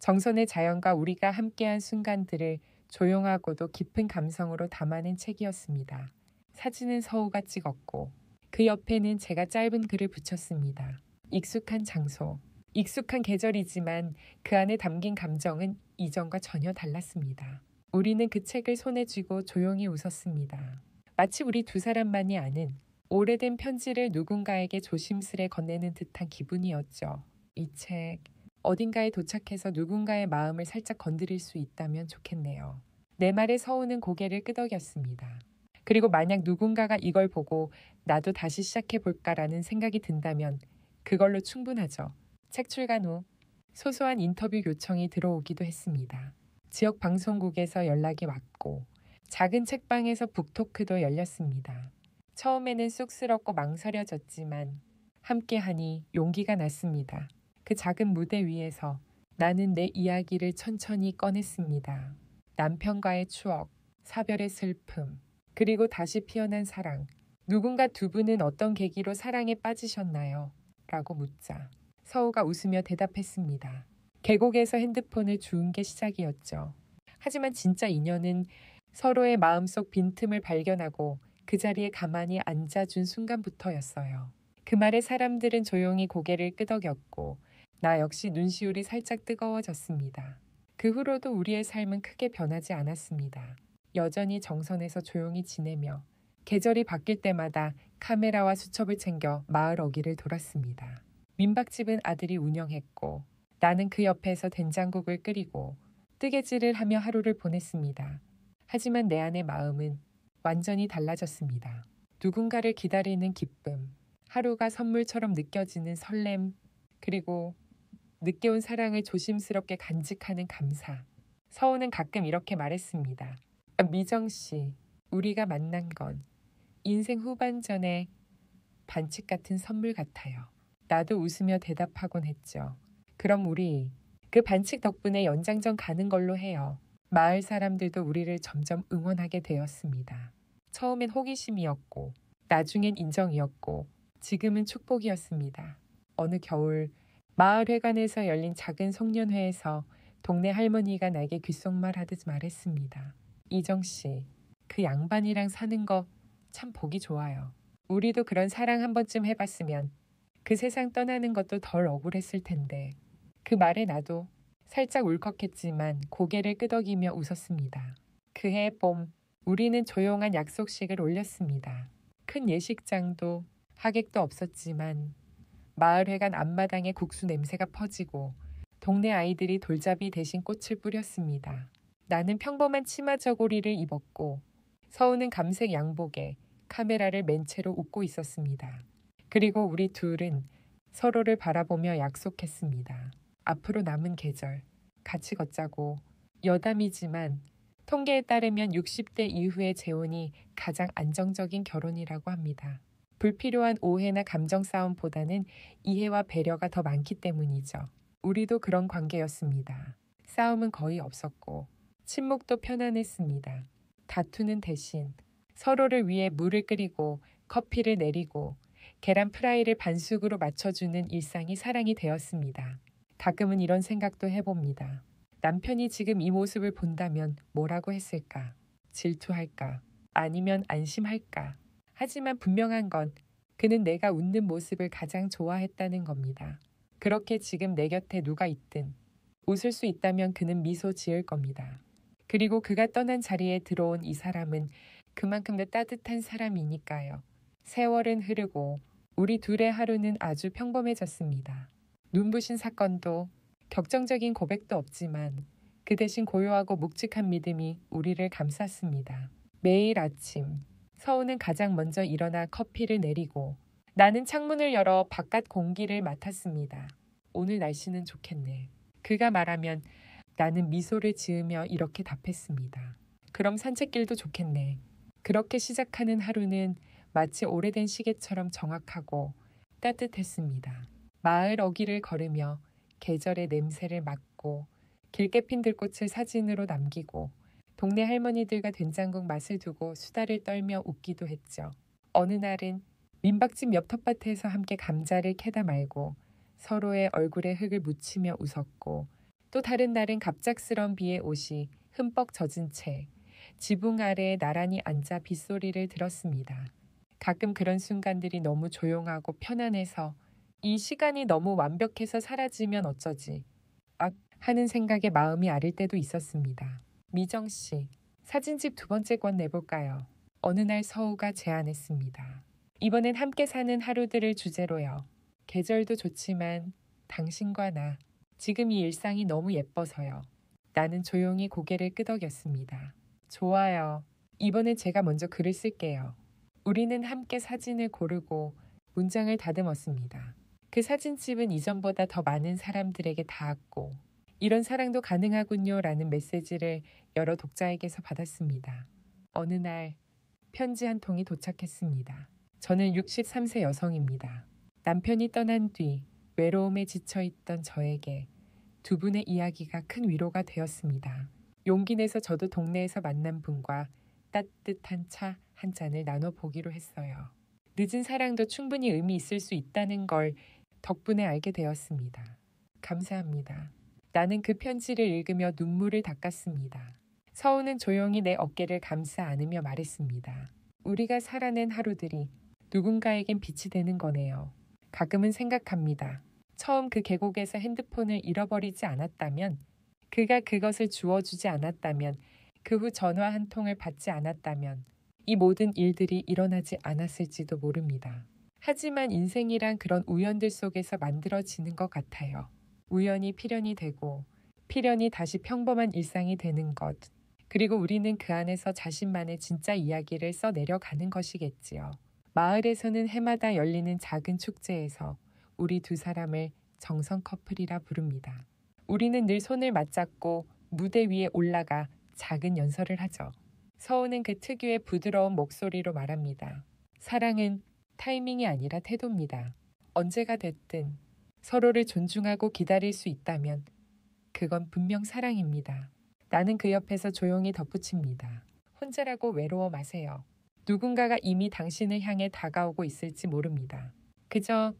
A: 정선의 자연과 우리가 함께한 순간들을 조용하고도 깊은 감성으로 담아낸 책이었습니다. 사진은 서우가 찍었고 그 옆에는 제가 짧은 글을 붙였습니다. 익숙한 장소, 익숙한 계절이지만 그 안에 담긴 감정은 이전과 전혀 달랐습니다. 우리는 그 책을 손에 쥐고 조용히 웃었습니다. 마치 우리 두 사람만이 아는 오래된 편지를 누군가에게 조심스레 건네는 듯한 기분이었죠. 이 책, 어딘가에 도착해서 누군가의 마음을 살짝 건드릴 수 있다면 좋겠네요. 내 말에 서우는 고개를 끄덕였습니다. 그리고 만약 누군가가 이걸 보고 나도 다시 시작해볼까라는 생각이 든다면 그걸로 충분하죠. 책 출간 후 소소한 인터뷰 요청이 들어오기도 했습니다. 지역 방송국에서 연락이 왔고 작은 책방에서 북토크도 열렸습니다. 처음에는 쑥스럽고 망설여졌지만 함께하니 용기가 났습니다. 그 작은 무대 위에서 나는 내 이야기를 천천히 꺼냈습니다. 남편과의 추억, 사별의 슬픔, 그리고 다시 피어난 사랑. 누군가 두 분은 어떤 계기로 사랑에 빠지셨나요? 라고 묻자 서우가 웃으며 대답했습니다. 계곡에서 핸드폰을 주운 게 시작이었죠. 하지만 진짜 인연은 서로의 마음속 빈틈을 발견하고 그 자리에 가만히 앉아준 순간부터였어요. 그 말에 사람들은 조용히 고개를 끄덕였고 나 역시 눈시울이 살짝 뜨거워졌습니다. 그 후로도 우리의 삶은 크게 변하지 않았습니다. 여전히 정선에서 조용히 지내며 계절이 바뀔 때마다 카메라와 수첩을 챙겨 마을 어귀를 돌았습니다. 민박집은 아들이 운영했고 나는 그 옆에서 된장국을 끓이고 뜨개질을 하며 하루를 보냈습니다. 하지만 내 안의 마음은 완전히 달라졌습니다. 누군가를 기다리는 기쁨, 하루가 선물처럼 느껴지는 설렘, 그리고 늦게 온 사랑을 조심스럽게 간직하는 감사. 서우는 가끔 이렇게 말했습니다. 미정 씨, 우리가 만난 건 인생 후반전에 반칙 같은 선물 같아요. 나도 웃으며 대답하곤 했죠. 그럼 우리 그 반칙 덕분에 연장전 가는 걸로 해요. 마을 사람들도 우리를 점점 응원하게 되었습니다. 처음엔 호기심이었고, 나중엔 인정이었고, 지금은 축복이었습니다. 어느 겨울 마을 회관에서 열린 작은 송년회에서 동네 할머니가 나에게 귓속말 하듯 말했습니다. 이정 씨, 그 양반이랑 사는 거 참 보기 좋아요. 우리도 그런 사랑 한 번쯤 해봤으면 그 세상 떠나는 것도 덜 억울했을 텐데. 그 말에 나도 살짝 울컥했지만 고개를 끄덕이며 웃었습니다. 그해 봄, 우리는 조용한 약속식을 올렸습니다. 큰 예식장도 하객도 없었지만 마을회관 앞마당에 국수 냄새가 퍼지고 동네 아이들이 돌잡이 대신 꽃을 뿌렸습니다. 나는 평범한 치마 저고리를 입었고 서우는 감색 양복에 카메라를 맨 채로 웃고 있었습니다. 그리고 우리 둘은 서로를 바라보며 약속했습니다. 앞으로 남은 계절 같이 걷자고. 여담이지만 통계에 따르면 60대 이후의 재혼이 가장 안정적인 결혼이라고 합니다. 불필요한 오해나 감정 싸움보다는 이해와 배려가 더 많기 때문이죠. 우리도 그런 관계였습니다. 싸움은 거의 없었고 침묵도 편안했습니다. 다투는 대신 서로를 위해 물을 끓이고 커피를 내리고 계란 프라이를 반숙으로 맞춰주는 일상이 사랑이 되었습니다. 가끔은 이런 생각도 해봅니다. 남편이 지금 이 모습을 본다면 뭐라고 했을까? 질투할까? 아니면 안심할까? 하지만 분명한 건 그는 내가 웃는 모습을 가장 좋아했다는 겁니다. 그렇게 지금 내 곁에 누가 있든 웃을 수 있다면 그는 미소 지을 겁니다. 그리고 그가 떠난 자리에 들어온 이 사람은 그만큼 더 따뜻한 사람이니까요. 세월은 흐르고 우리 둘의 하루는 아주 평범해졌습니다. 눈부신 사건도 격정적인 고백도 없지만 그 대신 고요하고 묵직한 믿음이 우리를 감쌌습니다. 매일 아침 서우는 가장 먼저 일어나 커피를 내리고 나는 창문을 열어 바깥 공기를 맡았습니다. 오늘 날씨는 좋겠네. 그가 말하면 나는 미소를 지으며 이렇게 답했습니다. 그럼 산책길도 좋겠네. 그렇게 시작하는 하루는 마치 오래된 시계처럼 정확하고 따뜻했습니다. 마을 어귀를 걸으며 계절의 냄새를 맡고 길게 핀 들꽃을 사진으로 남기고 동네 할머니들과 된장국 맛을 두고 수다를 떨며 웃기도 했죠. 어느 날은 민박집 옆 텃밭에서 함께 감자를 캐다 말고 서로의 얼굴에 흙을 묻히며 웃었고 또 다른 날은 갑작스런 비에 옷이 흠뻑 젖은 채 지붕 아래에 나란히 앉아 빗소리를 들었습니다. 가끔 그런 순간들이 너무 조용하고 편안해서 이 시간이 너무 완벽해서 사라지면 어쩌지 하는 생각에 마음이 아릴 때도 있었습니다. 미정 씨, 사진집 두 번째 권 내볼까요? 어느 날 서우가 제안했습니다. 이번엔 함께 사는 하루들을 주제로요. 계절도 좋지만 당신과 나, 지금 이 일상이 너무 예뻐서요. 나는 조용히 고개를 끄덕였습니다. 좋아요. 이번엔 제가 먼저 글을 쓸게요. 우리는 함께 사진을 고르고 문장을 다듬었습니다. 그 사진집은 이전보다 더 많은 사람들에게 닿았고 이런 사랑도 가능하군요 라는 메시지를 여러 독자에게서 받았습니다. 어느 날 편지 한 통이 도착했습니다. 저는 63세 여성입니다. 남편이 떠난 뒤 외로움에 지쳐있던 저에게 두 분의 이야기가 큰 위로가 되었습니다. 용기 내서 저도 동네에서 만난 분과 따뜻한 차 한 잔을 나눠보기로 했어요. 늦은 사랑도 충분히 의미 있을 수 있다는 걸 덕분에 알게 되었습니다. 감사합니다. 나는 그 편지를 읽으며 눈물을 닦았습니다. 서우는 조용히 내 어깨를 감싸 안으며 말했습니다. 우리가 살아낸 하루들이 누군가에겐 빛이 되는 거네요. 가끔은 생각합니다. 처음 그 계곡에서 핸드폰을 잃어버리지 않았다면, 그가 그것을 주워주지 않았다면, 그 후 전화 한 통을 받지 않았다면 이 모든 일들이 일어나지 않았을지도 모릅니다. 하지만 인생이란 그런 우연들 속에서 만들어지는 것 같아요. 우연이 필연이 되고 필연이 다시 평범한 일상이 되는 것. 그리고 우리는 그 안에서 자신만의 진짜 이야기를 써내려가는 것이겠지요. 마을에서는 해마다 열리는 작은 축제에서 우리 두 사람을 정성 커플이라 부릅니다. 우리는 늘 손을 맞잡고 무대 위에 올라가 작은 연설을 하죠. 서우는 그 특유의 부드러운 목소리로 말합니다. 사랑은 타이밍이 아니라 태도입니다. 언제가 됐든 서로를 존중하고 기다릴 수 있다면 그건 분명 사랑입니다. 나는 그 옆에서 조용히 덧붙입니다. 혼자라고 외로워 마세요. 누군가가 이미 당신을 향해 다가오고 있을지 모릅니다. 그저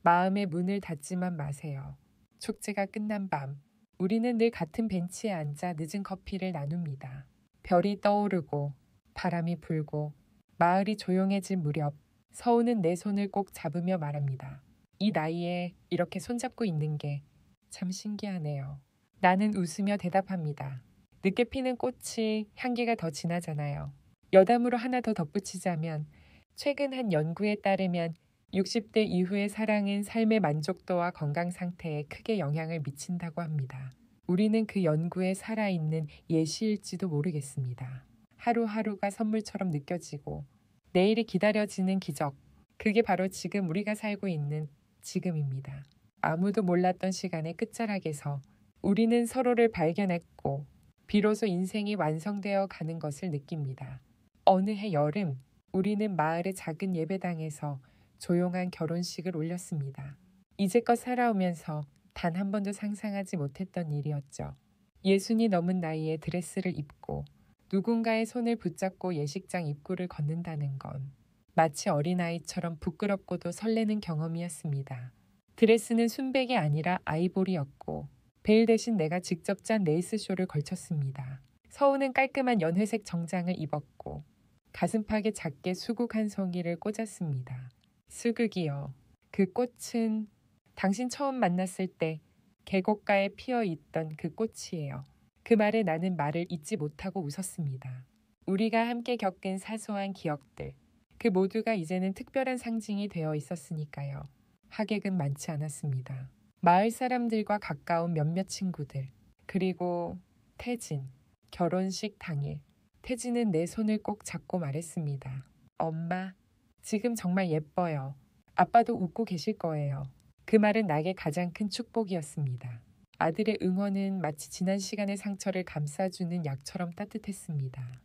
A: 마음의 문을 닫지만 마세요. 축제가 끝난 밤, 우리는 늘 같은 벤치에 앉아 늦은 커피를 나눕니다. 별이 떠오르고 바람이 불고 마을이 조용해질 무렵 서우는 내 손을 꼭 잡으며 말합니다. 이 나이에 이렇게 손잡고 있는 게 참 신기하네요. 나는 웃으며 대답합니다. 늦게 피는 꽃이 향기가 더 진하잖아요. 여담으로 하나 더 덧붙이자면 최근 한 연구에 따르면 60대 이후의 사랑은 삶의 만족도와 건강 상태에 크게 영향을 미친다고 합니다. 우리는 그 연구에 살아있는 예시일지도 모르겠습니다. 하루하루가 선물처럼 느껴지고 내일이 기다려지는 기적, 그게 바로 지금 우리가 살고 있는 지금입니다. 아무도 몰랐던 시간의 끝자락에서 우리는 서로를 발견했고 비로소 인생이 완성되어 가는 것을 느낍니다. 어느 해 여름, 우리는 마을의 작은 예배당에서 조용한 결혼식을 올렸습니다. 이제껏 살아오면서 단 한 번도 상상하지 못했던 일이었죠. 60이 넘은 나이에 드레스를 입고 누군가의 손을 붙잡고 예식장 입구를 걷는다는 건 마치 어린아이처럼 부끄럽고도 설레는 경험이었습니다. 드레스는 순백이 아니라 아이보리였고 베일 대신 내가 직접 짠 레이스쇼를 걸쳤습니다. 서우는 깔끔한 연회색 정장을 입었고 가슴팍에 작게 수국 한 송이를 꽂았습니다. 수국이요. 그 꽃은 당신 처음 만났을 때 계곡가에 피어 있던 그 꽃이에요. 그 말에 나는 말을 잇지 못하고 웃었습니다. 우리가 함께 겪은 사소한 기억들, 그 모두가 이제는 특별한 상징이 되어 있었으니까요. 하객은 많지 않았습니다. 마을 사람들과 가까운 몇몇 친구들, 그리고 태진, 결혼식 당일. 태진은 내 손을 꼭 잡고 말했습니다. 엄마, 지금 정말 예뻐요. 아빠도 웃고 계실 거예요. 그 말은 나에게 가장 큰 축복이었습니다. 아들의 응원은 마치 지난 시간의 상처를 감싸주는 약처럼 따뜻했습니다.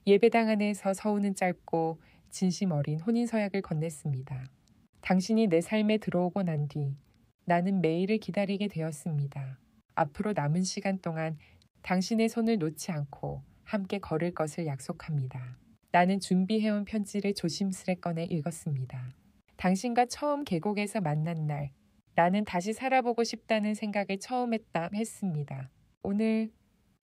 A: 예배당 안에서 서우는 짧고 진심 어린 혼인서약을 건넸습니다. 당신이 내 삶에 들어오고 난 뒤 나는 매일을 기다리게 되었습니다. 앞으로 남은 시간 동안 당신의 손을 놓지 않고 함께 걸을 것을 약속합니다. 나는 준비해온 편지를 조심스레 꺼내 읽었습니다. 당신과 처음 계곡에서 만난 날, 나는 다시 살아보고 싶다는 생각을 처음 했습니다. 오늘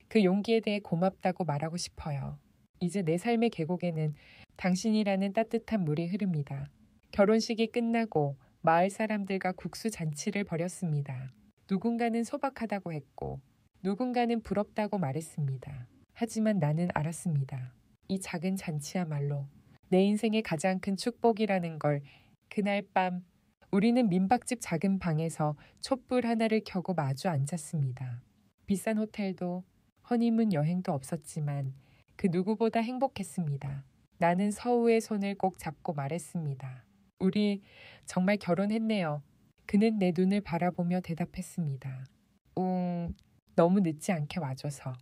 A: 그 용기에 대해 고맙다고 말하고 싶어요. 이제 내 삶의 계곡에는 당신이라는 따뜻한 물이 흐릅니다. 결혼식이 끝나고 마을 사람들과 국수 잔치를 벌였습니다. 누군가는 소박하다고 했고 누군가는 부럽다고 말했습니다. 하지만 나는 알았습니다. 이 작은 잔치야말로 내 인생의 가장 큰 축복이라는 걸. 그날 밤 우리는 민박집 작은 방에서 촛불 하나를 켜고 마주 앉았습니다. 비싼 호텔도 허니문 여행도 없었지만 그 누구보다 행복했습니다. 나는 서우의 손을 꼭 잡고 말했습니다. 우리 정말 결혼했네요. 그는 내 눈을 바라보며 대답했습니다. 너무 늦지 않게 와줘서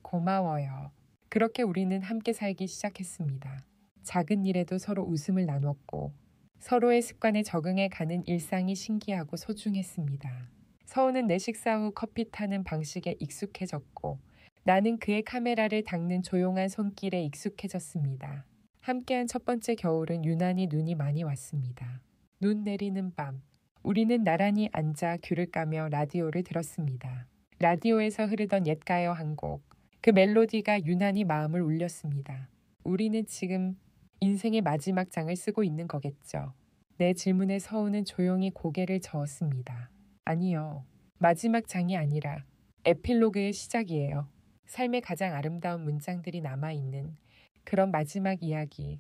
A: 고마워요. 그렇게 우리는 함께 살기 시작했습니다. 작은 일에도 서로 웃음을 나눴고 서로의 습관에 적응해 가는 일상이 신기하고 소중했습니다. 서우는 내 식사 후 커피 타는 방식에 익숙해졌고 나는 그의 카메라를 닦는 조용한 손길에 익숙해졌습니다. 함께한 첫 번째 겨울은 유난히 눈이 많이 왔습니다. 눈 내리는 밤, 우리는 나란히 앉아 귤을 까며 라디오를 들었습니다. 라디오에서 흐르던 옛가요 한 곡, 그 멜로디가 유난히 마음을 울렸습니다. 우리는 지금 인생의 마지막 장을 쓰고 있는 거겠죠. 내 질문에 서우는 조용히 고개를 저었습니다. 아니요. 마지막 장이 아니라 에필로그의 시작이에요. 삶의 가장 아름다운 문장들이 남아있는 그런 마지막 이야기.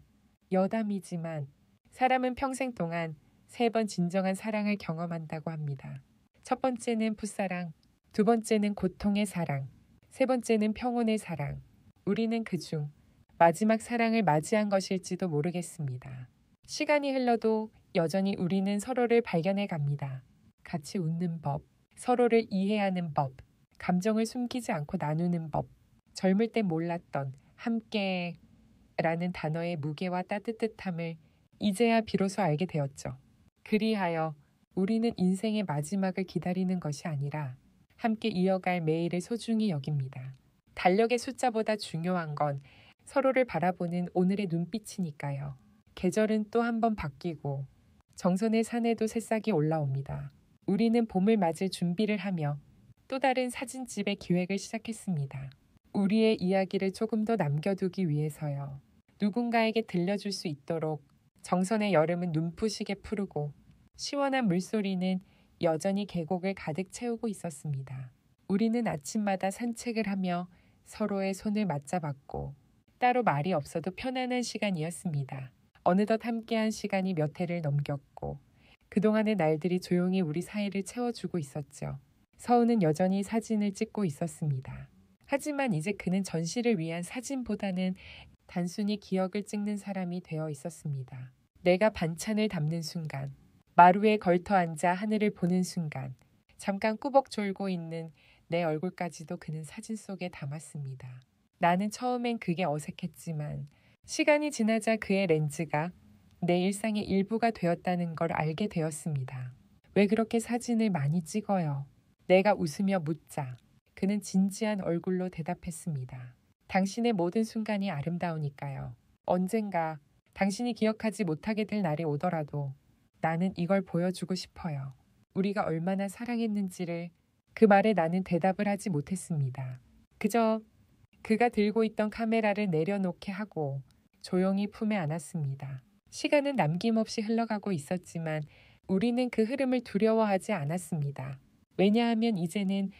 A: 여담이지만 사람은 평생 동안 3번 진정한 사랑을 경험한다고 합니다. 첫 번째는 풋사랑, 두 번째는 고통의 사랑, 세 번째는 평온의 사랑. 우리는 그중 마지막 사랑을 맞이한 것일지도 모르겠습니다. 시간이 흘러도 여전히 우리는 서로를 발견해 갑니다. 같이 웃는 법, 서로를 이해하는 법, 감정을 숨기지 않고 나누는 법, 젊을 때 몰랐던 함께라는 단어의 무게와 따뜻함을 이제야 비로소 알게 되었죠. 그리하여 우리는 인생의 마지막을 기다리는 것이 아니라 함께 이어갈 매일을 소중히 여깁니다. 달력의 숫자보다 중요한 건 서로를 바라보는 오늘의 눈빛이니까요. 계절은 또 한 번 바뀌고 정선의 산에도 새싹이 올라옵니다. 우리는 봄을 맞을 준비를 하며 또 다른 사진집의 기획을 시작했습니다. 우리의 이야기를 조금 더 남겨두기 위해서요. 누군가에게 들려줄 수 있도록 정선의 여름은 눈부시게 푸르고 시원한 물소리는 여전히 계곡을 가득 채우고 있었습니다. 우리는 아침마다 산책을 하며 서로의 손을 맞잡았고 따로 말이 없어도 편안한 시간이었습니다. 어느덧 함께한 시간이 몇 해를 넘겼고 그동안의 날들이 조용히 우리 사이를 채워주고 있었죠. 서우는 여전히 사진을 찍고 있었습니다. 하지만 이제 그는 전시를 위한 사진보다는 단순히 기억을 찍는 사람이 되어 있었습니다. 내가 반찬을 담는 순간, 마루에 걸터 앉아 하늘을 보는 순간, 잠깐 꾸벅 졸고 있는 내 얼굴까지도 그는 사진 속에 담았습니다. 나는 처음엔 그게 어색했지만 시간이 지나자 그의 렌즈가 내 일상의 일부가 되었다는 걸 알게 되었습니다. 왜 그렇게 사진을 많이 찍어요? 내가 웃으며 묻자 그는 진지한 얼굴로 대답했습니다. 당신의 모든 순간이 아름다우니까요. 언젠가 당신이 기억하지 못하게 될 날이 오더라도 나는 이걸 보여주고 싶어요. 우리가 얼마나 사랑했는지를. 그 말에 나는 대답을 하지 못했습니다. 그저 그가 들고 있던 카메라를 내려놓게 하고 조용히 품에 안았습니다. 시간은 남김없이 흘러가고 있었지만 우리는 그 흐름을 두려워하지 않았습니다. 왜냐하면 이제는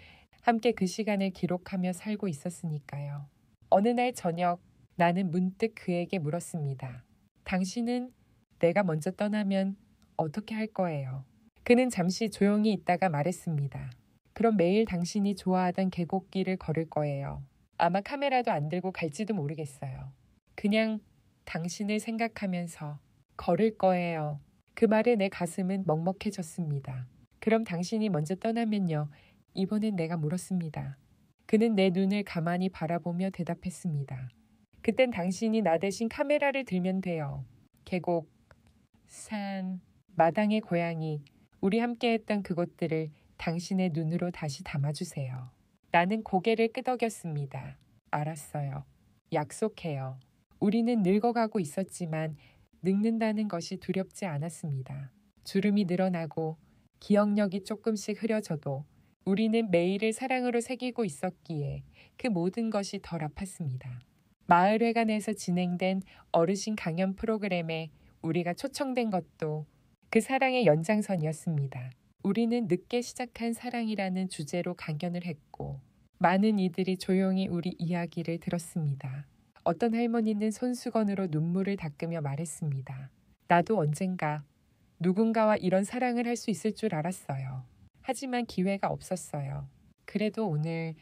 A: 함께 그 시간을 기록하며 살고 있었으니까요. 어느 날 저녁 나는 문득 그에게 물었습니다. 당신은 내가 먼저 떠나면 어떻게 할 거예요? 그는 잠시 조용히 있다가 말했습니다. 그럼 매일 당신이 좋아하던 계곡길을 걸을 거예요. 아마 카메라도 안 들고 갈지도 모르겠어요. 그냥 당신을 생각하면서 걸을 거예요. 그 말에 내 가슴은 먹먹해졌습니다. 그럼 당신이 먼저 떠나면요? 이번엔 내가 물었습니다. 그는 내 눈을 가만히 바라보며 대답했습니다. 그땐 당신이 나 대신 카메라를 들면 돼요. 계곡, 산, 마당의 고양이, 우리 함께했던 그곳들을 당신의 눈으로 다시 담아주세요. 나는 고개를 끄덕였습니다. 알았어요. 약속해요. 우리는 늙어가고 있었지만 늙는다는 것이 두렵지 않았습니다. 주름이 늘어나고 기억력이 조금씩 흐려져도 우리는 매일을 사랑으로 새기고 있었기에 그 모든 것이 덜 아팠습니다. 마을회관에서 진행된 어르신 강연 프로그램에 우리가 초청된 것도 그 사랑의 연장선이었습니다. 우리는 늦게 시작한 사랑이라는 주제로 강연을 했고 많은 이들이 조용히 우리 이야기를 들었습니다. 어떤 할머니는 손수건으로 눈물을 닦으며 말했습니다. 나도 언젠가 누군가와 이런 사랑을 할 수 있을 줄 알았어요. 하지만 기회가 없었어요. 그래도 오늘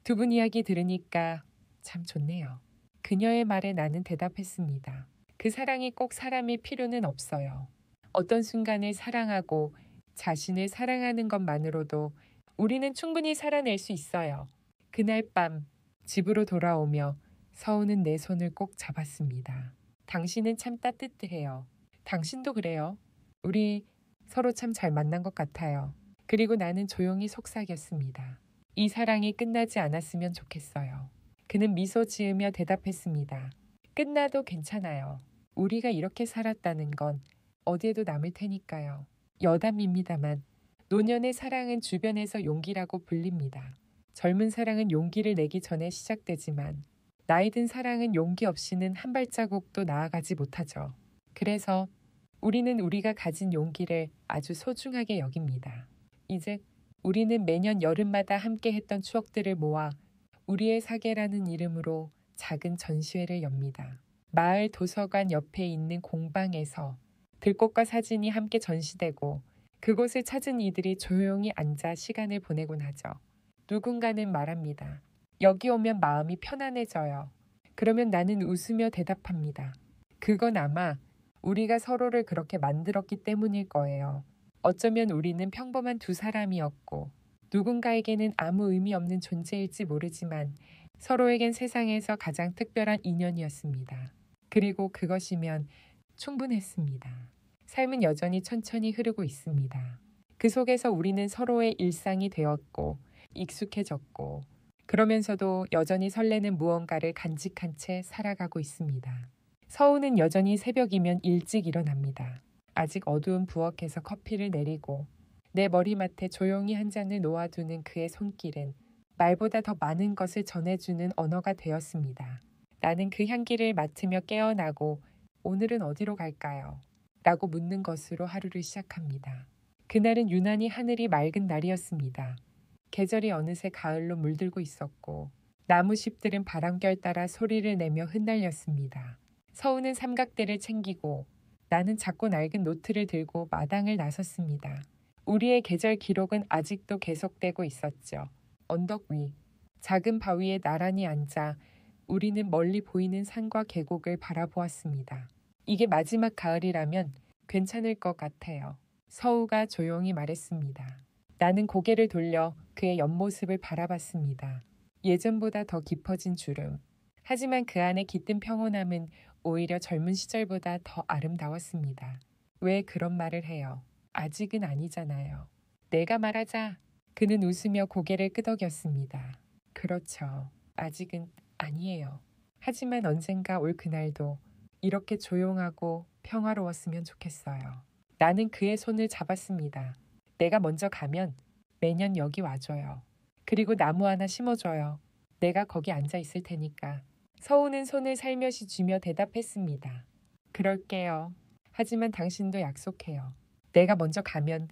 A: 두 분 이야기 들으니까 참 좋네요. 그녀의 말에 나는 대답했습니다. 그 사랑이 꼭 사람일 필요는 없어요. 어떤 순간을 사랑하고 자신을 사랑하는 것만으로도 우리는 충분히 살아낼 수 있어요. 그날 밤 집으로 돌아오며 서우는 내 손을 꼭 잡았습니다. 당신은 참 따뜻해요. 당신도 그래요. 우리 서로 참 잘 만난 것 같아요. 그리고 나는 조용히 속삭였습니다. 이 사랑이 끝나지 않았으면 좋겠어요. 그는 미소 지으며 대답했습니다. 끝나도 괜찮아요. 우리가 이렇게 살았다는 건 어디에도 남을 테니까요. 여담입니다만 노년의 사랑은 주변에서 용기라고 불립니다. 젊은 사랑은 용기를 내기 전에 시작되지만 나이 든 사랑은 용기 없이는 한 발자국도 나아가지 못하죠. 그래서 우리는 우리가 가진 용기를 아주 소중하게 여깁니다. 이제 우리는 매년 여름마다 함께 했던 추억들을 모아 우리의 사계라는 이름으로 작은 전시회를 엽니다. 마을 도서관 옆에 있는 공방에서 들꽃과 사진이 함께 전시되고 그곳을 찾은 이들이 조용히 앉아 시간을 보내곤 하죠. 누군가는 말합니다. 여기 오면 마음이 편안해져요. 그러면 나는 웃으며 대답합니다. 그건 아마 우리가 서로를 그렇게 만들었기 때문일 거예요. 어쩌면 우리는 평범한 두 사람이었고 누군가에게는 아무 의미 없는 존재일지 모르지만 서로에겐 세상에서 가장 특별한 인연이었습니다. 그리고 그것이면 충분했습니다. 삶은 여전히 천천히 흐르고 있습니다. 그 속에서 우리는 서로의 일상이 되었고 익숙해졌고 그러면서도 여전히 설레는 무언가를 간직한 채 살아가고 있습니다. 서우는 여전히 새벽이면 일찍 일어납니다. 아직 어두운 부엌에서 커피를 내리고 내 머리맡에 조용히 한 잔을 놓아두는 그의 손길은 말보다 더 많은 것을 전해주는 언어가 되었습니다. 나는 그 향기를 맡으며 깨어나고 오늘은 어디로 갈까요? 라고 묻는 것으로 하루를 시작합니다. 그날은 유난히 하늘이 맑은 날이었습니다. 계절이 어느새 가을로 물들고 있었고 나무잎들은 바람결 따라 소리를 내며 흩날렸습니다. 서우는 삼각대를 챙기고 나는 작고 낡은 노트를 들고 마당을 나섰습니다. 우리의 계절 기록은 아직도 계속되고 있었죠. 언덕 위, 작은 바위에 나란히 앉아 우리는 멀리 보이는 산과 계곡을 바라보았습니다. 이게 마지막 가을이라면 괜찮을 것 같아요. 서우가 조용히 말했습니다. 나는 고개를 돌려 그의 옆모습을 바라봤습니다. 예전보다 더 깊어진 주름. 하지만 그 안에 깃든 평온함은 오히려 젊은 시절보다 더 아름다웠습니다. 왜 그런 말을 해요? 아직은 아니잖아요. 내가 말하자. 그는 웃으며 고개를 끄덕였습니다. 그렇죠. 아직은 아니에요. 하지만 언젠가 올 그날도 이렇게 조용하고 평화로웠으면 좋겠어요. 나는 그의 손을 잡았습니다. 내가 먼저 가면 매년 여기 와줘요. 그리고 나무 하나 심어줘요. 내가 거기 앉아 있을 테니까. 서우는 손을 살며시 쥐며 대답했습니다. 그럴게요. 하지만 당신도 약속해요. 내가 먼저 가면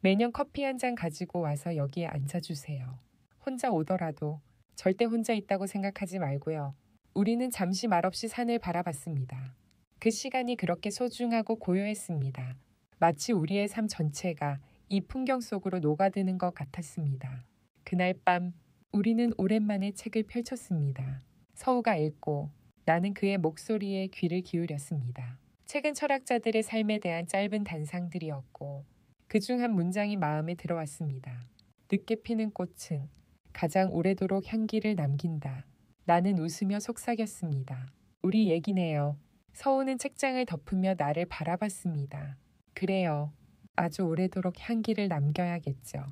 A: 매년 커피 한 잔 가지고 와서 여기에 앉아주세요. 혼자 오더라도 절대 혼자 있다고 생각하지 말고요. 우리는 잠시 말없이 산을 바라봤습니다. 그 시간이 그렇게 소중하고 고요했습니다. 마치 우리의 삶 전체가 이 풍경 속으로 녹아드는 것 같았습니다. 그날 밤 우리는 오랜만에 책을 펼쳤습니다. 서우가 읽고 나는 그의 목소리에 귀를 기울였습니다. 책은 철학자들의 삶에 대한 짧은 단상들이었고 그중 한 문장이 마음에 들어왔습니다. 늦게 피는 꽃은 가장 오래도록 향기를 남긴다. 나는 웃으며 속삭였습니다. 우리 얘기네요. 서우는 책장을 덮으며 나를 바라봤습니다. 그래요. 아주 오래도록 향기를 남겨야겠죠.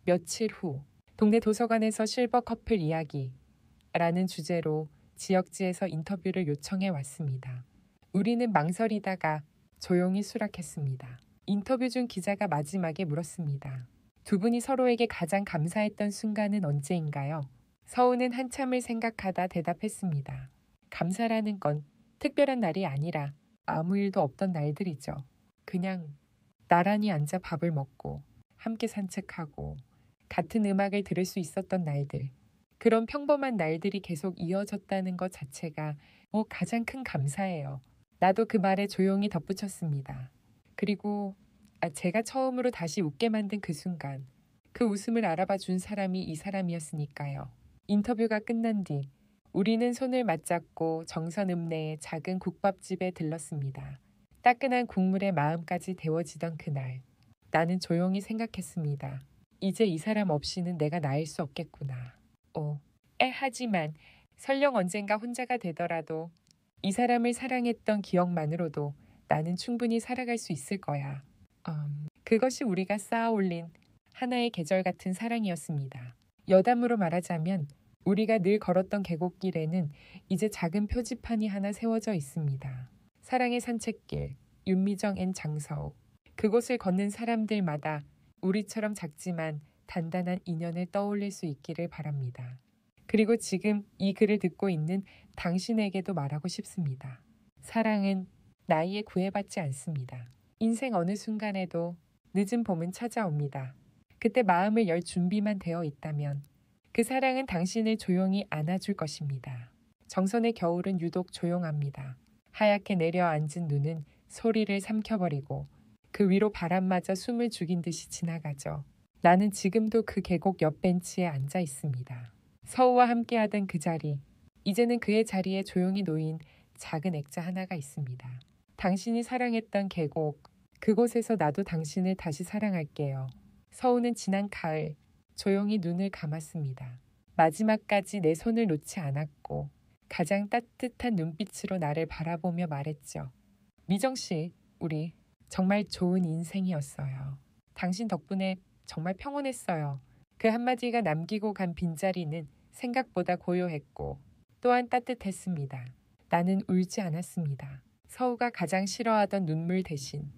A: 며칠 후 동네 도서관에서 실버 커플 이야기라는 주제로 지역지에서 인터뷰를 요청해 왔습니다. 우리는 망설이다가 조용히 수락했습니다. 인터뷰 중 기자가 마지막에 물었습니다. 두 분이 서로에게 가장 감사했던 순간은 언제인가요? 서우는 한참을 생각하다 대답했습니다. 감사라는 건 특별한 날이 아니라 아무 일도 없던 날들이죠. 그냥 나란히 앉아 밥을 먹고 함께 산책하고 같은 음악을 들을 수 있었던 날들. 그런 평범한 날들이 계속 이어졌다는 것 자체가 가장 큰 감사예요. 나도 그 말에 조용히 덧붙였습니다. 그리고 제가 처음으로 다시 웃게 만든 그 순간, 그 웃음을 알아봐 준 사람이 이 사람이었으니까요. 인터뷰가 끝난 뒤 우리는 손을 맞잡고 정선 읍내의 작은 국밥집에 들렀습니다. 따끈한 국물에 마음까지 데워지던 그날, 나는 조용히 생각했습니다. 이제 이 사람 없이는 내가 나을 수 없겠구나. 하지만 설령 언젠가 혼자가 되더라도 이 사람을 사랑했던 기억만으로도 나는 충분히 살아갈 수 있을 거야. 그것이 우리가 쌓아 올린 하나의 계절 같은 사랑이었습니다. 여담으로 말하자면 우리가 늘 걸었던 계곡길에는 이제 작은 표지판이 하나 세워져 있습니다. 사랑의 산책길, 윤미정 앤 장서우. 그곳을 걷는 사람들마다 우리처럼 작지만 단단한 인연을 떠올릴 수 있기를 바랍니다. 그리고 지금 이 글을 듣고 있는 당신에게도 말하고 싶습니다. 사랑은 나이에 구애받지 않습니다. 인생 어느 순간에도 늦은 봄은 찾아옵니다. 그때 마음을 열 준비만 되어 있다면 그 사랑은 당신을 조용히 안아줄 것입니다. 정선의 겨울은 유독 조용합니다. 하얗게 내려앉은 눈은 소리를 삼켜버리고 그 위로 바람마저 숨을 죽인 듯이 지나가죠. 나는 지금도 그 계곡 옆 벤치에 앉아 있습니다. 서우와 함께하던 그 자리, 이제는 그의 자리에 조용히 놓인 작은 액자 하나가 있습니다. 당신이 사랑했던 계곡, 그곳에서 나도 당신을 다시 사랑할게요. 서우는 지난 가을 조용히 눈을 감았습니다. 마지막까지 내 손을 놓지 않았고 가장 따뜻한 눈빛으로 나를 바라보며 말했죠. 미정 씨, 우리 정말 좋은 인생이었어요. 당신 덕분에 정말 평온했어요. 그 한마디가 남기고 간 빈자리는 생각보다 고요했고 또한 따뜻했습니다. 나는 울지 않았습니다. 서우가 가장 싫어하던 눈물 대신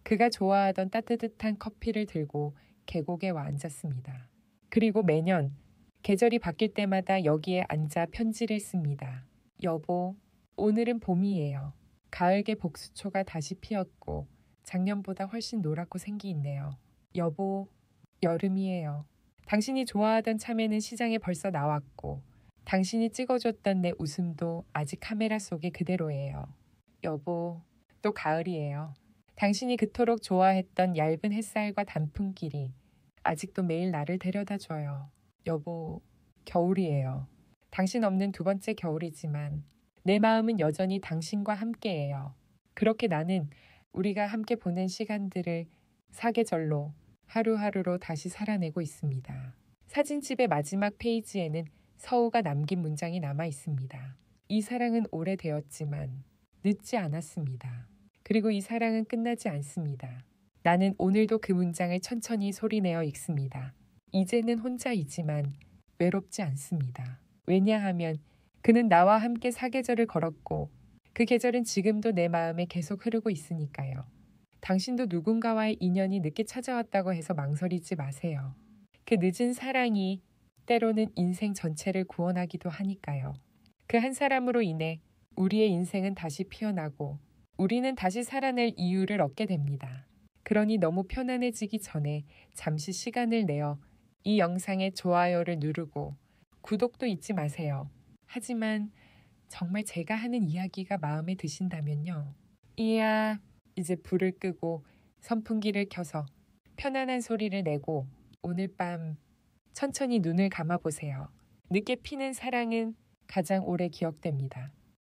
A: 그가 좋아하던 따뜻한 커피를 들고 계곡에 와 앉았습니다. 그리고 매년 계절이 바뀔 때마다 여기에 앉아 편지를 씁니다. 여보, 오늘은 봄이에요. 가을개 복수초가 다시 피었고 작년보다 훨씬 노랗고 생기 있네요. 여보, 여름이에요. 당신이 좋아하던 참외는 시장에 벌써 나왔고 당신이 찍어줬던 내 웃음도 아직 카메라 속에 그대로예요. 여보, 또 가을이에요. 당신이 그토록 좋아했던 얇은 햇살과 단풍길이 아직도 매일 나를 데려다줘요. 여보, 겨울이에요. 당신 없는 두 번째 겨울이지만 내 마음은 여전히 당신과 함께예요. 그렇게 나는 우리가 함께 보낸 시간들을 사계절로 하루하루로 다시 살아내고 있습니다. 사진집의 마지막 페이지에는 서우가 남긴 문장이 남아 있습니다. 이 사랑은 오래되었지만 늦지 않았습니다. 그리고 이 사랑은 끝나지 않습니다. 나는 오늘도 그 문장을 천천히 소리내어 읽습니다. 이제는 혼자이지만 외롭지 않습니다. 왜냐하면 그는 나와 함께 사계절을 걸었고 그 계절은 지금도 내 마음에 계속 흐르고 있으니까요. 당신도 누군가와의 인연이 늦게 찾아왔다고 해서 망설이지 마세요. 그 늦은 사랑이 때로는 인생 전체를 구원하기도 하니까요. 그 한 사람으로 인해 우리의 인생은 다시 피어나고 우리는 다시 살아낼 이유를 얻게 됩니다. 그러니 너무 편안해지기 전에 잠시 시간을 내어 이 영상에 좋아요를 누르고 구독도 잊지 마세요. 하지만 정말 제가 하는 이야기가 마음에 드신다면요. 이야, 이제 불을 끄고 선풍기를 켜서 편안한 소리를 내고 오늘 밤 천천히 눈을 감아보세요. 늦게 피는 사랑은 가장 오래 기억됩니다.